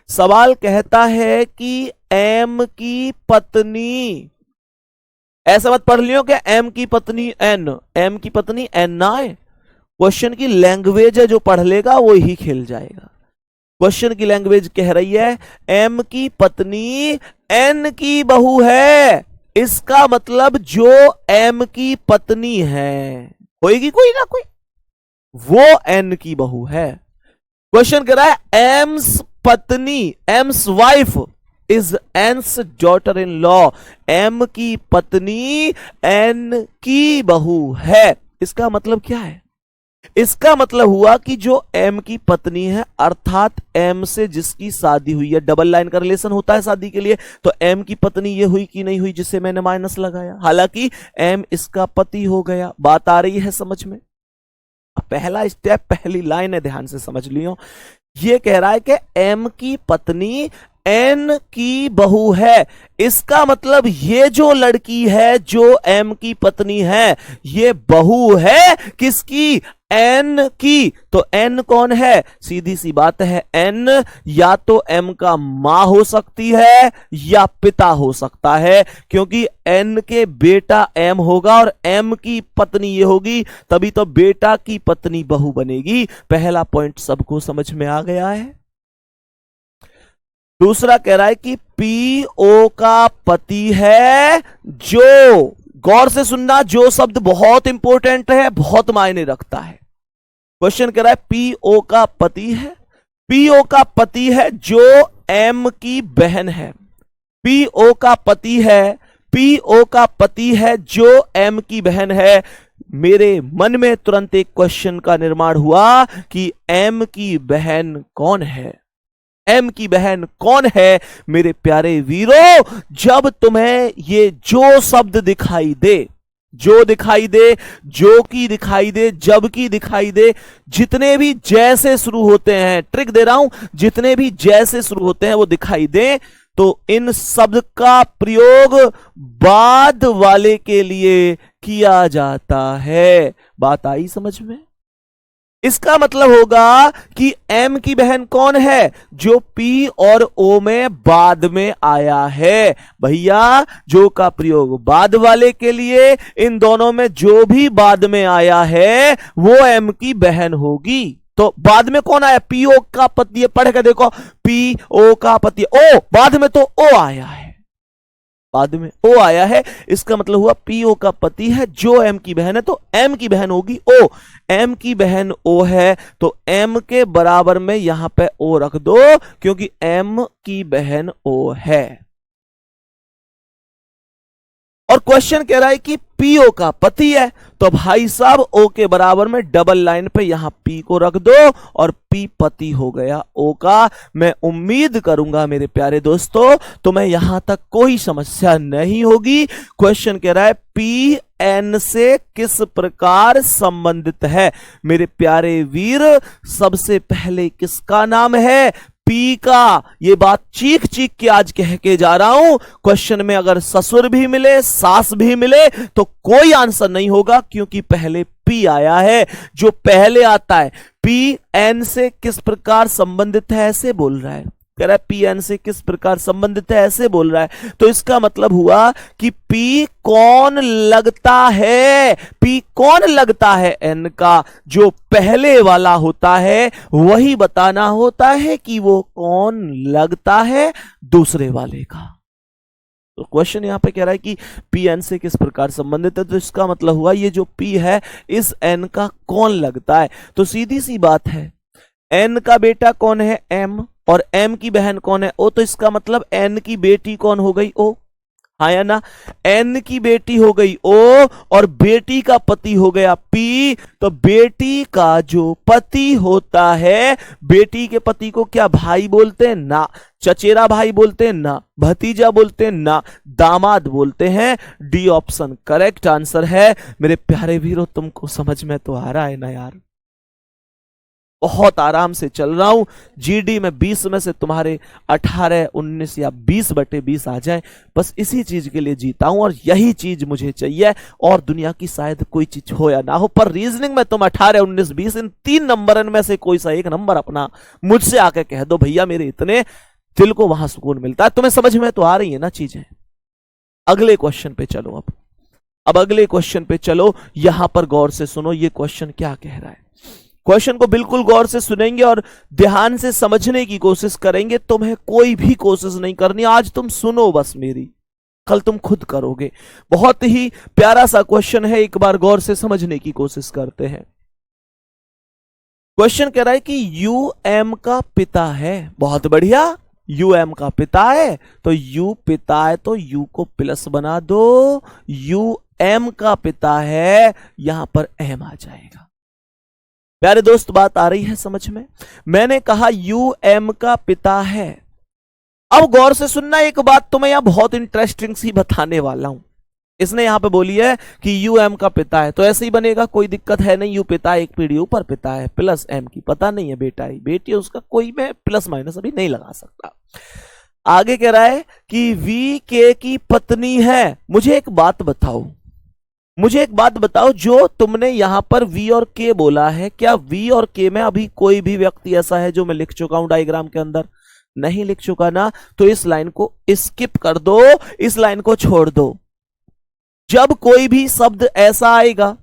A: सवाल कहता है कि एम की पत्नी, ऐसा मत पढ़ लियो कि एम की पत्नी एन, एम की पत्नी एन ना है। क्वेश्चन की लैंग्वेज है, जो पढ़ लेगा वो ही खेल जाएगा। क्वेश्चन की लैंग्वेज कह रही है एम की पत्नी एन की बहू है। इसका मतलब जो एम की पत्नी है, होएगी कोई ना कोई, वो एन की बहू है। क्वेश्चन कह रहा है एम्स पत्नी, M's wife is N's daughter in law. M की पत्नी एन की बहू है। इसका मतलब क्या है? इसका मतलब हुआ कि जो एम की पत्नी है, अर्थात एम से जिसकी शादी हुई है, डबल लाइन का रिलेशन होता है शादी के लिए, तो एम की पत्नी ये हुई कि नहीं हुई जिसे मैंने माइनस लगाया, हालांकि एम इसका पति हो गया। बात आ रही है समझ में? पहला स्टेप, पहली लाइन है, ध्यान से समझ लियो। ये कह रहा है कि एम की पत्नी एन की बहू है। इसका मतलब ये जो लड़की है, जो एम की पत्नी है, ये बहू है किसकी? एन की। तो एन कौन है? सीधी सी बात है, एन या तो एम का मां हो सकती है या पिता हो सकता है, क्योंकि एन के बेटा एम होगा और एम की पत्नी ये होगी, तभी तो बेटा की पत्नी बहू बनेगी। पहला पॉइंट सबको समझ में आ गया है? दूसरा कह रहा है कि पी ओ का पति है जो, गौर से सुनना, जो शब्द बहुत इंपॉर्टेंट है, बहुत मायने रखता है। क्वेश्चन कह रहा है पी ओ का पति है, पी ओ का पति है जो एम की बहन है। पी ओ का पति है, पी ओ का पति है जो एम की बहन है। मेरे मन में तुरंत एक क्वेश्चन का निर्माण हुआ कि एम की बहन कौन है? एम की बहन कौन है? मेरे प्यारे वीरों, जब तुम्हें ये जो शब्द दिखाई दे, जो दिखाई दे, जो की दिखाई दे, जब की दिखाई दे, जितने भी जैसे शुरू होते हैं, ट्रिक दे रहा हूं, जितने भी जैसे शुरू होते हैं वो दिखाई दे, तो इन शब्द का प्रयोग बाद वाले के लिए किया जाता है। बात आई समझ में? इसका मतलब होगा कि एम की बहन कौन है? जो पी और ओ में बाद में आया है। भैया, जो का प्रयोग बाद वाले के लिए, इन दोनों में जो भी बाद में आया है वो एम की बहन होगी। तो बाद में कौन आया? पी ओ का पति है, पढ़ के देखो, पी ओ का पति, ओ बाद में तो ओ आया है, बाद में ओ आया है। इसका मतलब हुआ पी ओ का पति है जो एम की बहन है, तो एम की बहन होगी ओ। एम की बहन ओ है तो एम के बराबर में यहां पे ओ रख दो, क्योंकि एम की बहन ओ है। और क्वेश्चन कह रहा है कि पी ओ का पति है, तो भाई साहब ओ के बराबर में डबल लाइन पे यहां पी को रख दो और पी पति हो गया ओ का। मैं उम्मीद करूंगा मेरे प्यारे दोस्तों तुम्हें यहां तक कोई समस्या नहीं होगी। क्वेश्चन कह रहा है पी एन से किस प्रकार संबंधित है? मेरे प्यारे वीर, सबसे पहले किसका नाम है? पी का। ये बात चीख चीख के आज कह के जा रहा हूं। क्वेश्चन में अगर ससुर भी मिले, सास भी मिले, तो कोई आंसर नहीं होगा, क्योंकि पहले पी आया है। जो पहले आता है, पी एन से किस प्रकार संबंधित है, ऐसे बोल रहा है। कह रहा है पी एन से किस प्रकार संबंधित है, ऐसे बोल रहा है। तो इसका मतलब हुआ कि पी कौन लगता है? पी कौन लगता है एन का? जो पहले वाला होता है वही बताना होता है कि वो कौन लगता है दूसरे वाले का। तो क्वेश्चन यहां पे कह रहा है कि पी एन से किस प्रकार संबंधित है, तो इसका मतलब हुआ ये जो पी है इस एन का कौन लगता है। तो सीधी सी बात है, एन का बेटा कौन है? एम, और एम की बहन कौन है? ओ। तो इसका मतलब एन की बेटी कौन हो गई? ओ। हाँ या ना? एन की बेटी हो गई ओ, और बेटी का पति हो गया पी। तो बेटी का जो पति होता है, बेटी के पति को क्या भाई बोलते हैं? ना। चचेरा भाई बोलते हैं? ना। भतीजा बोलते हैं? ना। दामाद बोलते हैं। डी ऑप्शन करेक्ट आंसर है। मेरे प्यारे वीरों, तुमको समझ में तो आ रहा है ना यार? बहुत आराम से चल रहा हूं। जीडी में 20 में से तुम्हारे 18, 19 या 20/20 आ जाए, बस इसी चीज के लिए जीता हूं, और यही चीज मुझे चाहिए। और दुनिया की शायद कोई चीज हो या ना हो, पर रीजनिंग में तुम 18, 19, 20 इन 3 नंबरन में से कोई सा एक नंबर अपना मुझसे आके कह दो, भैया मेरे इतने, दिल को वहां सुकून मिलता है। तुम्हें समझ में तो आ रही है ना चीजें? अगले क्वेश्चन पे चलो। अब अगले क्वेश्चन पे चलो। यहां पर गौर से सुनो, ये क्वेश्चन क्या कह रहा है। क्वेश्चन को बिल्कुल गौर से सुनेंगे और ध्यान से समझने की कोशिश करेंगे। तुम्हें कोई भी कोशिश नहीं करनी, आज तुम सुनो बस मेरी, कल तुम खुद करोगे। बहुत ही प्यारा सा क्वेश्चन है, एक बार गौर से समझने की कोशिश करते हैं। क्वेश्चन कह रहा है कि यू एम का पिता है। बहुत बढ़िया, यू एम का पिता है, तो यू पिता है तो यू को प्लस बना दो। यू एम का पिता है, यहां पर एम आ जाएगा। प्यारे दोस्त, बात आ रही है समझ में? मैंने कहा यू एम का पिता है। अब गौर से सुनना, एक बात तुम्हें यहां बहुत इंटरेस्टिंग सी बताने वाला हूं। इसने यहां पे बोली है कि यू एम का पिता है, तो ऐसे ही बनेगा, कोई दिक्कत है नहीं। यू पिता है, एक पीढ़ी ऊपर पिता है, प्लस एम की पता नहीं है, बेटा है, बेटी है उसका, कोई मैं प्लस माइनस अभी नहीं लगा सकता। आगे कह रहा है कि वी के की पत्नी है। मुझे एक बात बताओ, जो तुमने यहां पर वी और के बोला है, क्या वी और के में अभी कोई भी व्यक्ति ऐसा है जो मैं लिख चुका हूं डायग्राम के अंदर? नहीं लिख चुका ना? तो इस लाइन को स्किप कर दो, इस लाइन को छोड़ दो। जब कोई भी शब्द ऐसा आएगा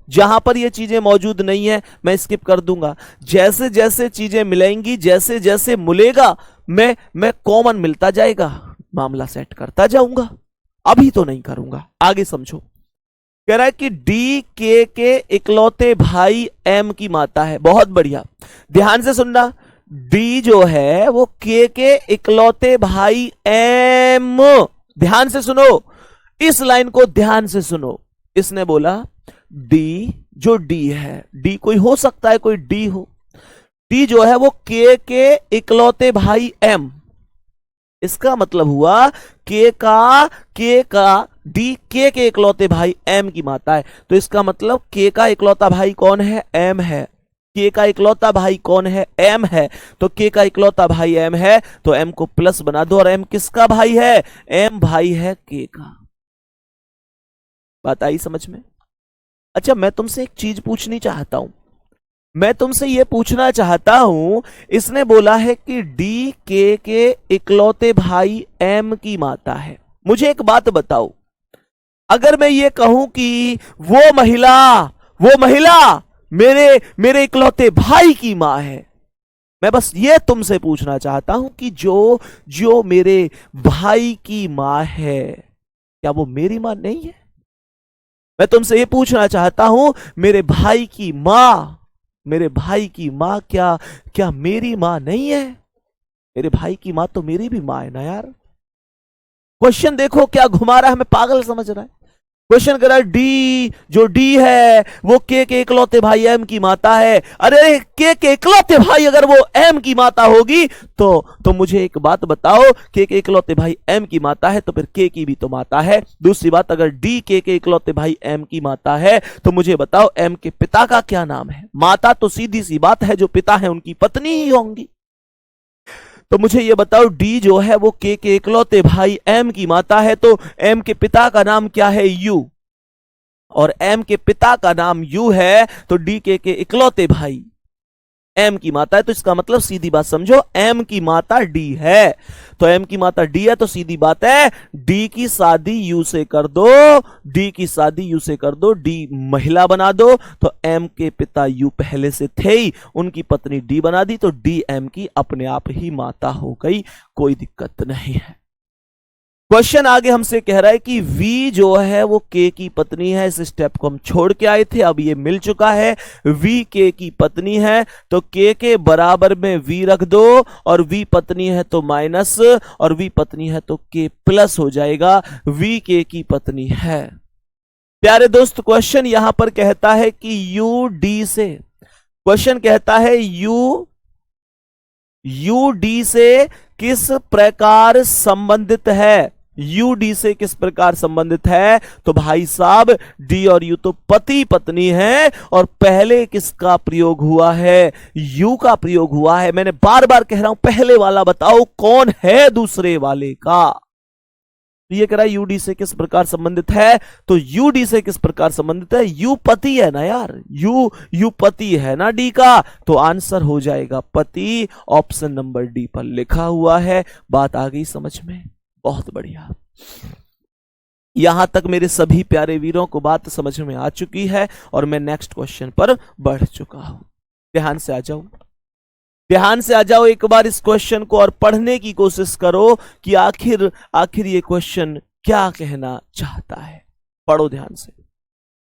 A: जहां पर ये चीजें मौजूद नहीं है, मैं स्किप कर दूंगा। जैसे जैसे चीजें मिलेंगी, जैसे जैसे मिलेगा, मैं कॉमन मिलता जाएगा, मामला सेट करता जाऊंगा, अभी तो नहीं करूंगा। आगे समझो, कह रहा है कि डी के इकलौते भाई एम की माता है। बहुत बढ़िया, ध्यान से सुनना। डी जो है वो के इकलौते भाई एम, ध्यान से सुनो, इस लाइन को ध्यान से सुनो। इसने बोला डी, जो डी है, डी कोई हो सकता है, कोई डी हो, डी जो है वो के इकलौते भाई एम, इसका मतलब हुआ के का डी के इकलौते भाई एम की माता है, तो इसका मतलब के का इकलौता भाई कौन है? एम है। के का इकलौता भाई कौन है? एम है। तो के का इकलौता भाई एम है, तो एम को प्लस बना दो, और एम किसका भाई है? एम भाई है के का। बात आई समझ में? अच्छा, मैं तुमसे एक चीज पूछनी चाहता हूं, मैं तुमसे यह पूछना चाहता हूं, इसने बोला है कि डी के इकलौते भाई एम की माता है। मुझे एक बात बताओ, अगर मैं ये कहूं कि वो महिला मेरे इकलौते भाई की मां है, मैं बस ये तुमसे पूछना चाहता हूं कि जो मेरे भाई की मां है, क्या वो मेरी मां नहीं है? मैं तुमसे ये पूछना चाहता हूं, मेरे भाई की मां क्या मेरी मां नहीं है? मेरे भाई की मां तो मेरी भी मां है ना यार। क्वेश्चन देखो क्या घुमा रहा है, हमें पागल समझ रहा है। क्वेश्चन कर रहा है डी, जो डी है वो के इकलौते भाई एम की माता है। अरे के इकलौते भाई अगर वो एम की माता होगी तो मुझे एक बात बताओ, के इकलौते भाई एम की माता है तो फिर के की भी तो माता है। दूसरी बात, अगर डी के इकलौते भाई एम की माता है तो मुझे बताओ एम के पिता का क्या नाम है? माता तो सीधी सी बात है, जो पिता है उनकी पत्नी ही होंगी। तो मुझे ये बताओ, डी जो है वो के इकलौते भाई एम की माता है, तो एम के पिता का नाम क्या है? यू। और एम के पिता का नाम यू है, तो डी के इकलौते भाई एम की माता है, तो इसका मतलब सीधी बात समझो, एम की माता डी है। तो एम की माता डी है, तो सीधी बात है डी की शादी यू से कर दो, डी की शादी यू से कर दो, डी महिला बना दो। तो एम के पिता यू पहले से थे ही, उनकी पत्नी डी बना दी, तो डी एम की अपने आप ही माता हो गई, कोई दिक्कत नहीं है। क्वेश्चन आगे हमसे कह रहा है कि V जो है वो K की पत्नी है। इस स्टेप को हम छोड़ के आए थे, अब ये मिल चुका है। V K की पत्नी है तो K के बराबर में V रख दो, और V पत्नी है तो माइनस, और V पत्नी है तो K प्लस हो जाएगा। V K की पत्नी है। प्यारे दोस्त, क्वेश्चन यहां पर कहता है कि U D से, क्वेश्चन कहता है U D से किस प्रकार संबंधित है? यू डी से किस प्रकार संबंधित है? तो भाई साहब, डी और यू तो पति पत्नी है, और पहले किसका प्रयोग हुआ है? यू का प्रयोग हुआ है। मैंने बार बार कह रहा हूं, पहले वाला बताओ कौन है दूसरे वाले का। तो ये कह रहा है यू डी से किस प्रकार संबंधित है, तो यू डी से किस प्रकार संबंधित है? यू पति है ना यार, यू पति है ना डी का, तो आंसर हो जाएगा पति। ऑप्शन नंबर डी पर लिखा हुआ है। बात आ गई समझ में? बहुत बढ़िया। यहां तक मेरे सभी प्यारे वीरों को बात समझ में आ चुकी है, और मैं नेक्स्ट क्वेश्चन पर बढ़ चुका हूं। ध्यान से आ जाओ, ध्यान से आ जाओ एक बार इस क्वेश्चन को, और पढ़ने की कोशिश करो कि आखिर ये क्वेश्चन क्या कहना चाहता है। पढ़ो ध्यान से।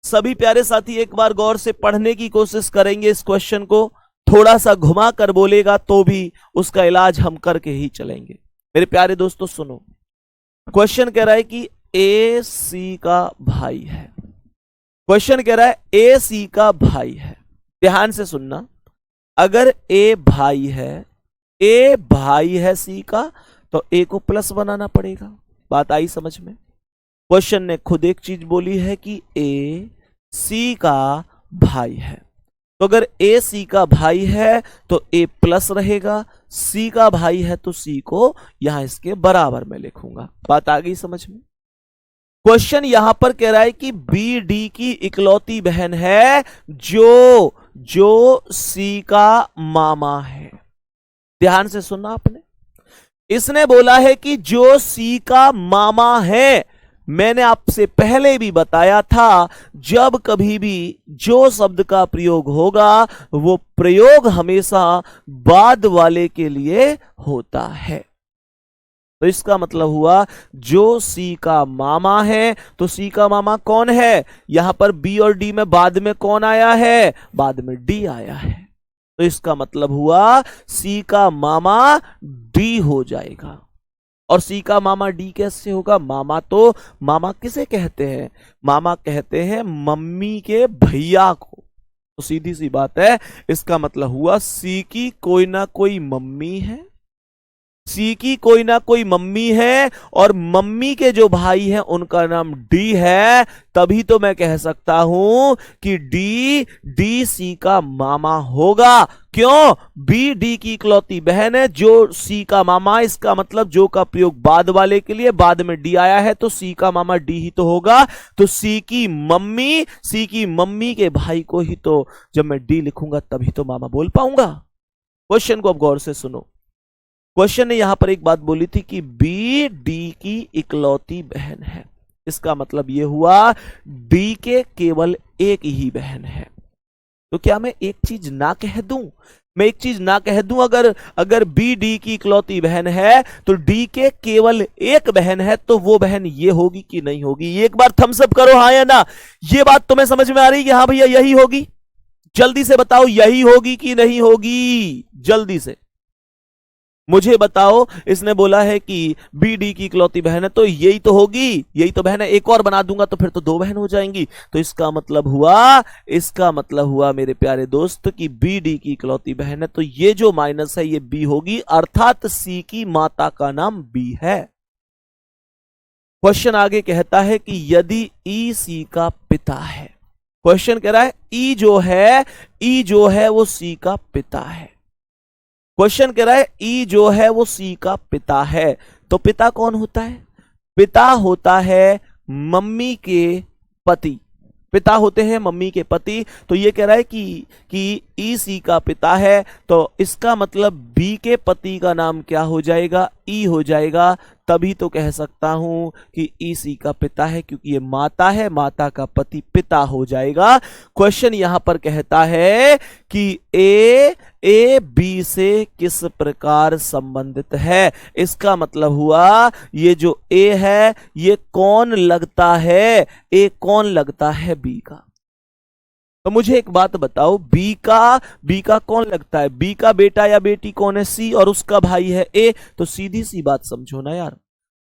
A: सभी प्यारे साथी एक बार गौर से पढ़ने की कोशिश करेंगे इस क्वेश्चन को, थोड़ा सा घुमा कर बोलेगा तो भी उसका इलाज हम करके ही चलेंगे। मेरे प्यारे दोस्तों सुनो, क्वेश्चन कह रहा है कि ए सी का भाई है। क्वेश्चन कह रहा है ए सी का भाई है। ध्यान से सुनना, अगर ए भाई है सी का, तो ए को प्लस बनाना पड़ेगा। बात आई समझ में? क्वेश्चन ने खुद एक चीज बोली है कि ए सी का भाई है, तो अगर ए सी का भाई है तो ए प्लस रहेगा, सी का भाई है तो सी को यहां इसके बराबर में लिखूंगा। बात आ गई समझ में? क्वेश्चन यहां पर कह रहा है कि बी डी की इकलौती बहन है जो सी का मामा है। ध्यान से सुनना आपने, इसने बोला है कि जो सी का मामा है, मैंने आपसे पहले भी बताया था, जब कभी भी जो शब्द का प्रयोग होगा वो प्रयोग हमेशा बाद वाले के लिए होता है। तो इसका मतलब हुआ जो सी का मामा है, तो सी का मामा कौन है? यहां पर बी और डी में बाद में कौन आया है? बाद में डी आया है। तो इसका मतलब हुआ सी का मामा डी हो जाएगा। और सी का मामा डी कैसे होगा? मामा किसे कहते हैं? मामा कहते हैं मम्मी के भैया को। तो सीधी सी बात है, इसका मतलब हुआ सी की कोई ना कोई मम्मी है, सी की कोई ना कोई मम्मी है, और मम्मी के जो भाई हैं उनका नाम डी है। तभी तो मैं कह सकता हूं कि डी सी का मामा होगा। क्यों? बी डी की इकलौती बहन है, जो सी का मामा, इसका मतलब जो का प्रयोग बाद वाले के लिए, बाद में डी आया है तो सी का मामा डी ही तो होगा। तो सी की मम्मी के भाई को ही तो जब मैं डी लिखूंगा तभी तो मामा बोल पाऊंगा। क्वेश्चन को अब गौर से सुनो। क्वेश्चन ने यहां पर एक बात बोली थी कि बी डी की इकलौती बहन है। इसका मतलब यह हुआ डी के केवल एक ही बहन है। तो क्या मैं एक चीज ना कह दूं? मैं एक चीज ना कह दूं, अगर बी डी की इकलौती बहन है तो डी के केवल एक बहन है, तो वो बहन ये होगी कि नहीं होगी? ये एक बार थम्स अप करो, हाँ या ना। ये बात तुम्हें समझ में आ रही है कि हाँ भैया यही होगी? जल्दी से बताओ, यही होगी कि नहीं होगी? जल्दी से मुझे बताओ। इसने बोला है कि बी डी की इकलौती बहन है, तो यही तो होगी, यही तो बहन है। एक और बना दूंगा तो फिर तो दो बहन हो जाएंगी। तो इसका मतलब हुआ मेरे प्यारे दोस्त कि बी डी की इकलौती बहन है, तो ये जो माइनस है ये बी होगी, अर्थात सी की माता का नाम बी है। क्वेश्चन आगे कहता है कि यदि ई सी का पिता है। क्वेश्चन कह रहा है ई जो है वो सी का पिता है। क्वेश्चन कह रहा है ई जो है वो सी का पिता है। तो पिता कौन होता है? पिता होता है मम्मी के पति। पिता होते हैं मम्मी के पति। तो ये कह रहा है कि ई सी का पिता है, तो इसका मतलब बी के पति का नाम क्या हो जाएगा? ई हो जाएगा। तभी तो कह सकता हूं कि ई सी का पिता है, क्योंकि ये माता है, माता का पति पिता हो जाएगा। क्वेश्चन यहां पर कहता है कि ए बी से किस प्रकार संबंधित है। इसका मतलब हुआ ये जो ए है ये कौन लगता है? ए कौन लगता है बी का? तो मुझे एक बात बताओ, बी का कौन लगता है? बी का बेटा या बेटी कौन है? सी, और उसका भाई है ए। तो सीधी सी बात समझो ना यार,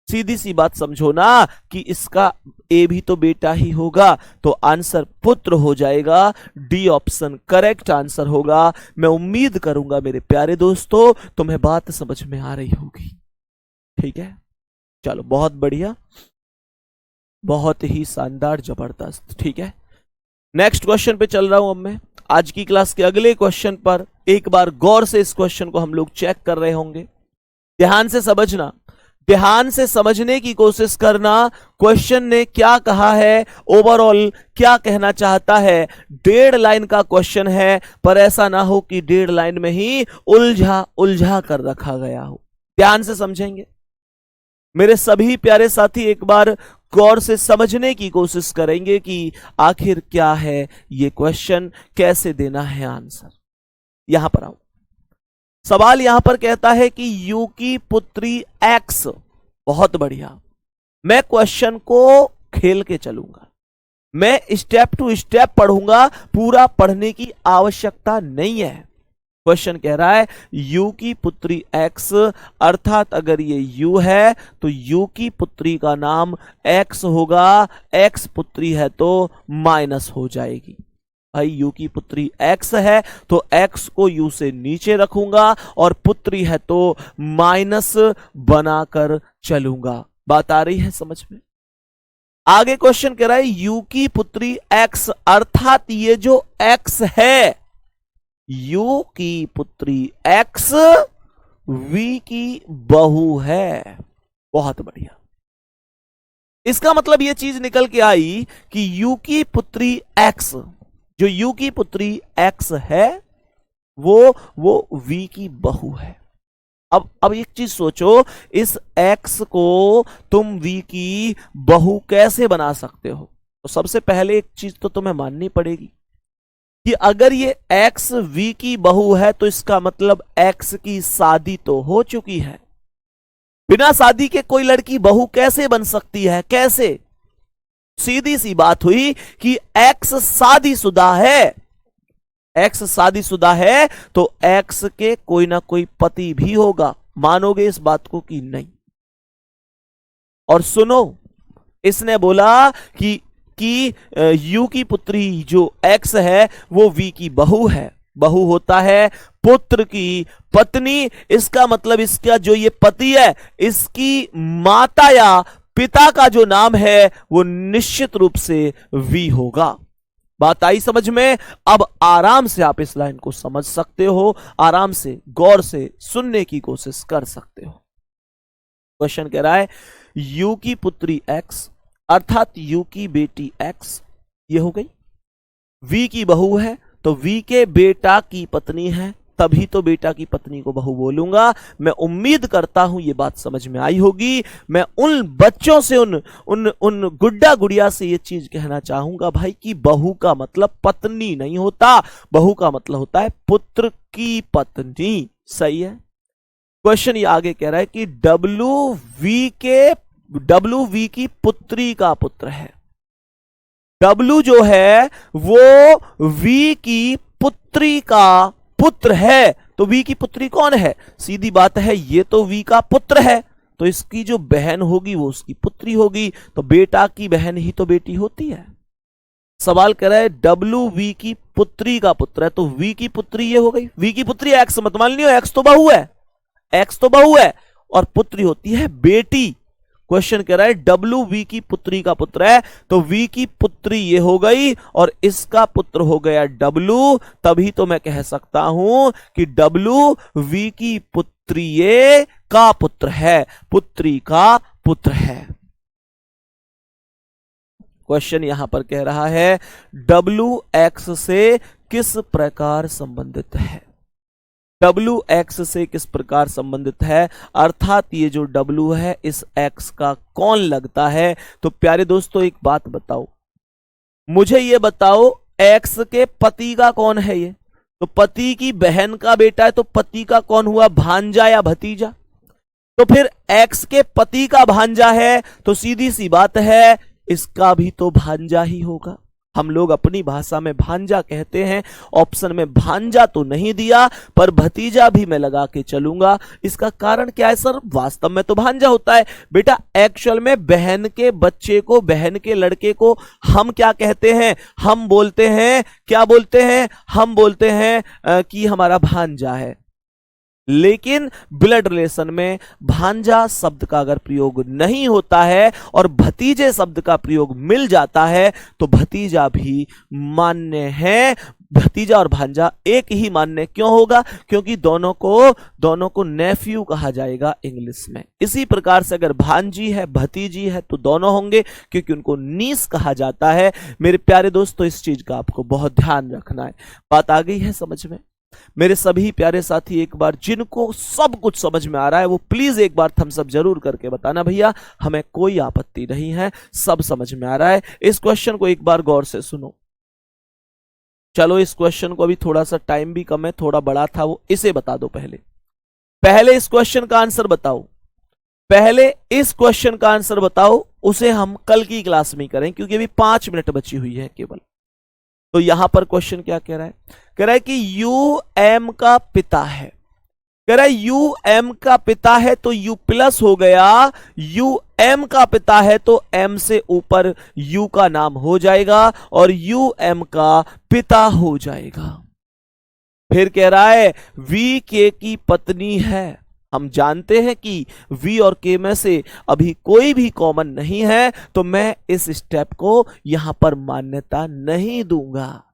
A: सीधी सी बात समझो ना कि इसका ए भी तो बेटा ही होगा। तो आंसर पुत्र हो जाएगा। डी ऑप्शन करेक्ट आंसर होगा। मैं उम्मीद करूंगा मेरे प्यारे दोस्तों तुम्हें बात समझ में आ रही होगी। ठीक है, चलो बहुत बढ़िया, बहुत ही शानदार, जबरदस्त। ठीक है, नेक्स्ट क्वेश्चन पे चल रहा हूं अब मैं। आज की क्लास के अगले क्वेश्चन पर एक बार गौर से इस क्वेश्चन को हम लोग चेक कर रहे होंगे। ध्यान से समझना, ध्यान से समझने की कोशिश करना। क्वेश्चन ने क्या कहा है, ओवरऑल क्या कहना चाहता है। 1.5 लाइन का क्वेश्चन है, पर ऐसा ना हो कि 1.5 लाइन में ही उलझा कर रखा गया हो। ध्यान से समझेंगे मेरे सभी प्यारे साथी, एक बार गौर से समझने की कोशिश करेंगे कि आखिर क्या है ये क्वेश्चन, कैसे देना है आंसर। यहां पर आओ, सवाल यहां पर कहता है कि यू की पुत्री एक्स। बहुत बढ़िया, मैं क्वेश्चन को खेल के चलूंगा, मैं स्टेप टू स्टेप पढ़ूंगा, पूरा पढ़ने की आवश्यकता नहीं है। क्वेश्चन कह रहा है यू की पुत्री एक्स, अर्थात अगर ये यू है तो यू की पुत्री का नाम एक्स होगा। एक्स पुत्री है तो माइनस हो जाएगी। भाई यू की पुत्री एक्स है तो एक्स को यू से नीचे रखूंगा, और पुत्री है तो माइनस बनाकर चलूंगा। बात आ रही है समझ में? आगे क्वेश्चन कह रहा है यू की पुत्री एक्स, अर्थात ये जो एक्स है, यू की पुत्री एक्स वी की बहू है। बहुत बढ़िया, इसका मतलब यह चीज निकल के आई कि यू की पुत्री एक्स, जो यू की पुत्री एक्स है वो वी की बहू है। अब एक चीज सोचो, इस x को तुम v की बहू कैसे बना सकते हो? तो सबसे पहले एक चीज तो तुम्हें माननी पड़ेगी कि अगर ये x v की बहू है तो इसका मतलब x की शादी तो हो चुकी है। बिना शादी के कोई लड़की बहू कैसे बन सकती है? कैसे? सीधी सी बात हुई कि x शादीशुदा है। x शादीशुदा है तो x के कोई ना कोई पति भी होगा। मानोगे इस बात को कि नहीं? और सुनो, इसने बोला कि u की पुत्री जो x है वो v की बहू है। बहू होता है पुत्र की पत्नी। इसका मतलब इसका जो ये पति है, इसकी माता या पिता का जो नाम है वो निश्चित रूप से v होगा। बात आई समझ में? अब आराम से आप इस लाइन को समझ सकते हो, आराम से गौर से सुनने की कोशिश कर सकते हो। क्वेश्चन कह रहा है यू की पुत्री x अर्थात यू की बेटी x ये हो गई, v की बहू है तो v के बेटा की पत्नी है, तभी तो बेटा की पत्नी को बहू बोलूंगा। मैं उम्मीद करता हूं ये बात समझ में आई होगी। मैं उन बच्चों से उन गुड्डा गुड़िया से ये चीज कहना चाहूंगा भाई कि बहू का मतलब पत्नी नहीं होता, बहू का मतलब होता है पुत्र की पत्नी। सही है। क्वेश्चन ये आगे कह रहा है कि डब्ल्यू वी की पुत्री का पुत्र है। डब्ल्यू जो है वो वी की पुत्री का पुत्र है, तो वी की पुत्री कौन है? सीधी बात है, ये तो वी का पुत्र है तो इसकी जो बहन होगी वो उसकी पुत्री होगी। तो बेटा की बहन ही तो बेटी होती है। सवाल कर रहा है डब्ल्यू वी की पुत्री का पुत्र है तो वी की पुत्री ये हो गई। वी की पुत्री एक्स मत मान लियो, एक्स तो बहू है, एक्स तो बहू है और पुत्री होती है बेटी। क्वेश्चन कह रहा है डब्ल्यू वी की पुत्री का पुत्र है तो वी की पुत्री ये हो गई और इसका पुत्र हो गया डब्ल्यू। तभी तो मैं कह सकता हूं कि डब्ल्यू वी की पुत्री ये का पुत्र है, पुत्री का पुत्र है। क्वेश्चन यहां पर कह रहा है डब्ल्यू एक्स से किस प्रकार संबंधित है? W x से किस प्रकार संबंधित है, अर्थात ये जो W है इस x का कौन लगता है? तो प्यारे दोस्तों एक बात बताओ, मुझे ये बताओ x के पति का कौन है? ये तो पति की बहन का बेटा है तो पति का कौन हुआ? भांजा या भतीजा। तो फिर x के पति का भांजा है तो सीधी सी बात है इसका भी तो भांजा ही होगा। हम लोग अपनी भाषा में भांजा कहते हैं। ऑप्शन में भांजा तो नहीं दिया पर भतीजा भी मैं लगा के चलूंगा। इसका कारण क्या है सर? वास्तव में तो भांजा होता है बेटा। एक्चुअल में बहन के बच्चे को, बहन के लड़के को हम क्या कहते हैं? हम बोलते हैं, क्या बोलते हैं? हम बोलते हैं कि हमारा भांजा है। लेकिन ब्लड रिलेशन में भांजा शब्द का अगर प्रयोग नहीं होता है और भतीजे शब्द का प्रयोग मिल जाता है तो भतीजा भी मान्य है। भतीजा और भांजा एक ही मान्य क्यों होगा? क्योंकि दोनों को नेफ्यू कहा जाएगा इंग्लिश में। इसी प्रकार से अगर भांजी है, भतीजी है तो दोनों होंगे क्योंकि उनको नीस कहा जाता है। मेरे प्यारे दोस्तों इस चीज का आपको बहुत ध्यान रखना है। बात आ गई है समझ में? मेरे सभी प्यारे साथी एक बार जिनको सब कुछ समझ में आ रहा है वो प्लीज एक बार थम्स अप जरूर करके बताना भैया, हमें कोई आपत्ति नहीं है, सब समझ में आ रहा है। इस क्वेश्चन को एक बार गौर से सुनो। चलो इस क्वेश्चन को, अभी थोड़ा सा टाइम भी कम है, थोड़ा बड़ा था वो, इसे बता दो। पहले इस क्वेश्चन का आंसर बताओ, पहले इस क्वेश्चन का आंसर बताओ। उसे हम कल की क्लास में करें क्योंकि अभी 5 मिनट बची हुई है केवल। तो यहां पर क्वेश्चन क्या कह रहा है? कह रहा है कि यू एम का पिता है। कह रहा है यू एम का पिता है तो यू प्लस हो गया, यू एम का पिता है तो एम से ऊपर यू का नाम हो जाएगा और यू एम का पिता हो जाएगा। फिर कह रहा है वी के की पत्नी है। हम जानते हैं कि V और K में से अभी कोई भी कॉमन नहीं है तो मैं इस स्टेप को यहां पर मान्यता नहीं दूंगा।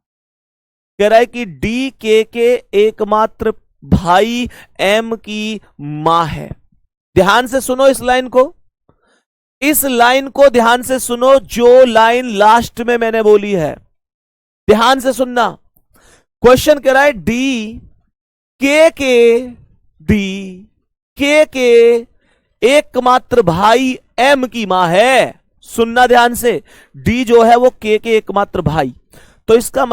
A: कह रहा है कि D K के एकमात्र भाई M की मां है। ध्यान से सुनो इस लाइन को, इस लाइन को ध्यान से सुनो, जो लाइन लास्ट में मैंने बोली है ध्यान से सुनना। क्वेश्चन कह रहा है D के एकमात्र भाई एम की मां है। सुनना ध्यान से, डी जो है वो के एकमात्र भाई, तो इसका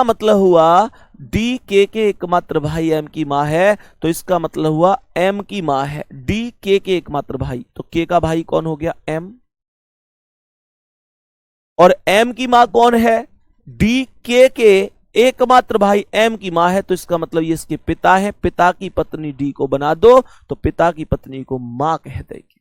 A: मतलब हुआ डी के एकमात्र भाई एम की मां है, तो इसका मतलब हुआ एम की मां है डी के एकमात्र भाई, तो के का भाई कौन हो गया? एम। और एम की मां कौन है? डी के एकमात्र भाई एम की मां है, तो इसका मतलब ये इसके पिता है। पिता की पत्नी डी को बना दो तो पिता की पत्नी को मां कह देगी।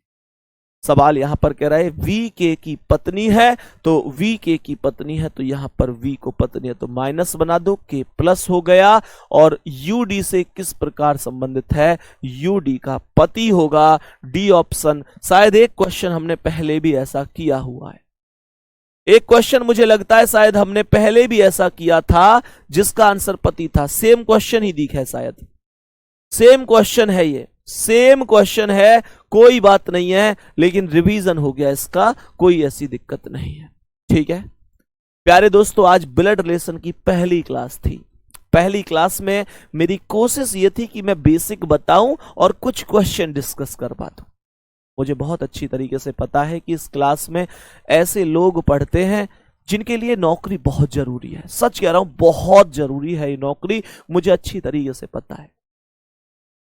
A: सवाल यहां पर कह रहा है वी के की पत्नी है, तो वी के की पत्नी है तो यहां पर वी को पत्नी है तो माइनस बना दो, के प्लस हो गया। और यूडी से किस प्रकार संबंधित है? यूडी का पति होगा, डी ऑप्शन। शायद एक क्वेश्चन हमने पहले भी ऐसा किया हुआ है, एक क्वेश्चन मुझे लगता है शायद हमने पहले भी ऐसा किया था जिसका आंसर पति था। सेम क्वेश्चन ही दिखा है, शायद सेम क्वेश्चन है, ये सेम क्वेश्चन है, कोई बात नहीं है, लेकिन रिवीजन हो गया इसका, कोई ऐसी दिक्कत नहीं है। ठीक है प्यारे दोस्तों, आज ब्लड रिलेशन की पहली क्लास थी। पहली क्लास में मेरी कोशिश ये थी कि मैं बेसिक बताऊं और कुछ क्वेश्चन डिस्कस करवा दूं। मुझे बहुत अच्छी तरीके से पता है कि इस क्लास में ऐसे लोग पढ़ते हैं जिनके लिए नौकरी बहुत जरूरी है। सच कह रहा हूं, बहुत जरूरी है ये नौकरी, मुझे अच्छी तरीके से पता है।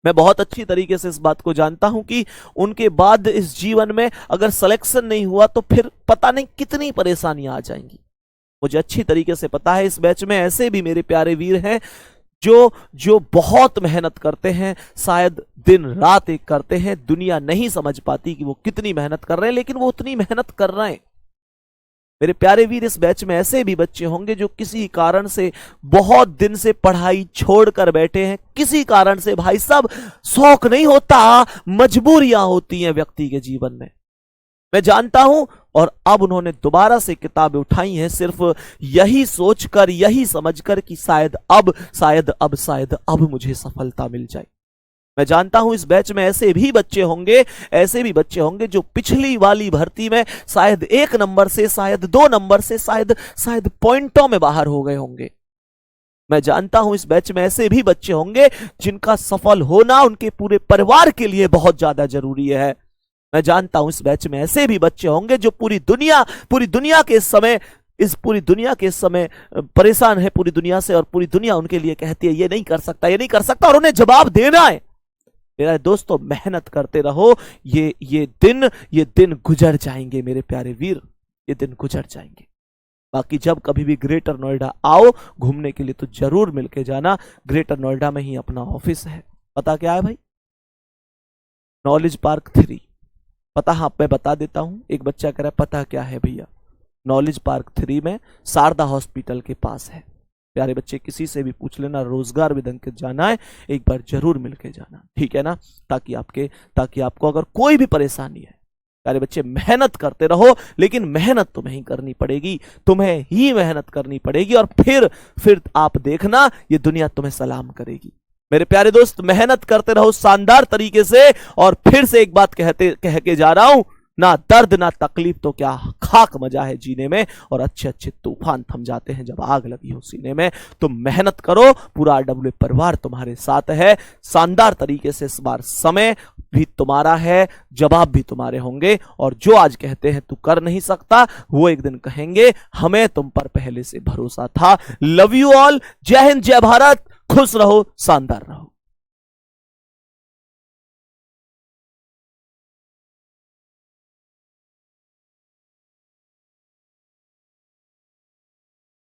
A: मैं बहुत अच्छी तरीके से इस बात को जानता हूं कि उनके बाद इस जीवन में अगर सिलेक्शन नहीं हुआ तो फिर पता नहीं कितनी परेशानियां आ जाएंगी। मुझे अच्छी तरीके से पता है इस बैच में ऐसे भी मेरे प्यारे वीर हैं जो बहुत मेहनत करते हैं, शायद दिन रात एक करते हैं। दुनिया नहीं समझ पाती कि वो कितनी मेहनत कर रहे हैं, लेकिन वो उतनी मेहनत कर रहे हैं। मेरे प्यारे वीर, इस बैच में ऐसे भी बच्चे होंगे जो किसी कारण से बहुत दिन से पढ़ाई छोड़कर बैठे हैं, किसी कारण से। भाई साहब, शौक नहीं होता, मजबूरियां होती हैं व्यक्ति के जीवन में, मैं जानता हूं। और अब उन्होंने दोबारा से किताबें उठाई हैं सिर्फ यही सोचकर, यही समझकर कि शायद अब मुझे सफलता मिल जाए। मैं जानता हूं इस बैच में ऐसे भी बच्चे होंगे जो पिछली वाली भर्ती में शायद 1 नंबर से, शायद 2 नंबर से, शायद पॉइंटों में बाहर हो गए होंगे। मैं जानता हूं इस बैच में ऐसे भी बच्चे होंगे जिनका सफल होना उनके पूरे परिवार के लिए बहुत ज्यादा जरूरी है। मैं जानता हूं इस बैच में ऐसे भी बच्चे होंगे जो पूरी दुनिया के समय परेशान है पूरी दुनिया से, और पूरी दुनिया उनके लिए कहती है ये नहीं कर सकता, और उन्हें जवाब देना है। मेरे दोस्तों, मेहनत करते रहो, ये दिन गुजर जाएंगे मेरे प्यारे वीर, ये दिन गुजर जाएंगे। बाकी जब कभी भी ग्रेटर नोएडा आओ घूमने के लिए तो जरूर मिलके जाना। ग्रेटर नोएडा में ही अपना ऑफिस है। पता क्या है भाई? Knowledge park 3। पता? हाँ, मैं बता देता हूं। एक बच्चा कह रहा है पता क्या है भैया? नॉलेज पार्क 3 में शारदा हॉस्पिटल के पास है। प्यारे बच्चे, किसी से भी पूछ लेना, रोजगार विद अंकित जाना है, एक बार जरूर मिलके जाना, ठीक है ना? ताकि आपको अगर कोई भी परेशानी है, प्यारे बच्चे, मेहनत करते रहो, लेकिन मेहनत तुम्हें ही करनी पड़ेगी, तुम्हें ही मेहनत करनी पड़ेगी, और फिर आप देखना ये दुनिया तुम्हें सलाम करेगी। मेरे प्यारे दोस्त, मेहनत करते रहो शानदार तरीके से। और फिर से एक बात कह के जा रहा हूं, ना दर्द ना तकलीफ तो क्या खाक मजा है जीने में, और अच्छे तूफान थम जाते हैं जब आग लगी हो सीने में। तो मेहनत करो, पूरा RWA परिवार तुम्हारे साथ है। शानदार तरीके से इस बार समय भी तुम्हारा है, जवाब भी तुम्हारे होंगे, और जो आज कहते हैं तू कर नहीं सकता, वो एक दिन कहेंगे हमें तुम पर पहले से भरोसा था। Love you all. जय हिंद, जय भारत। खुश रहो, शानदार रहो।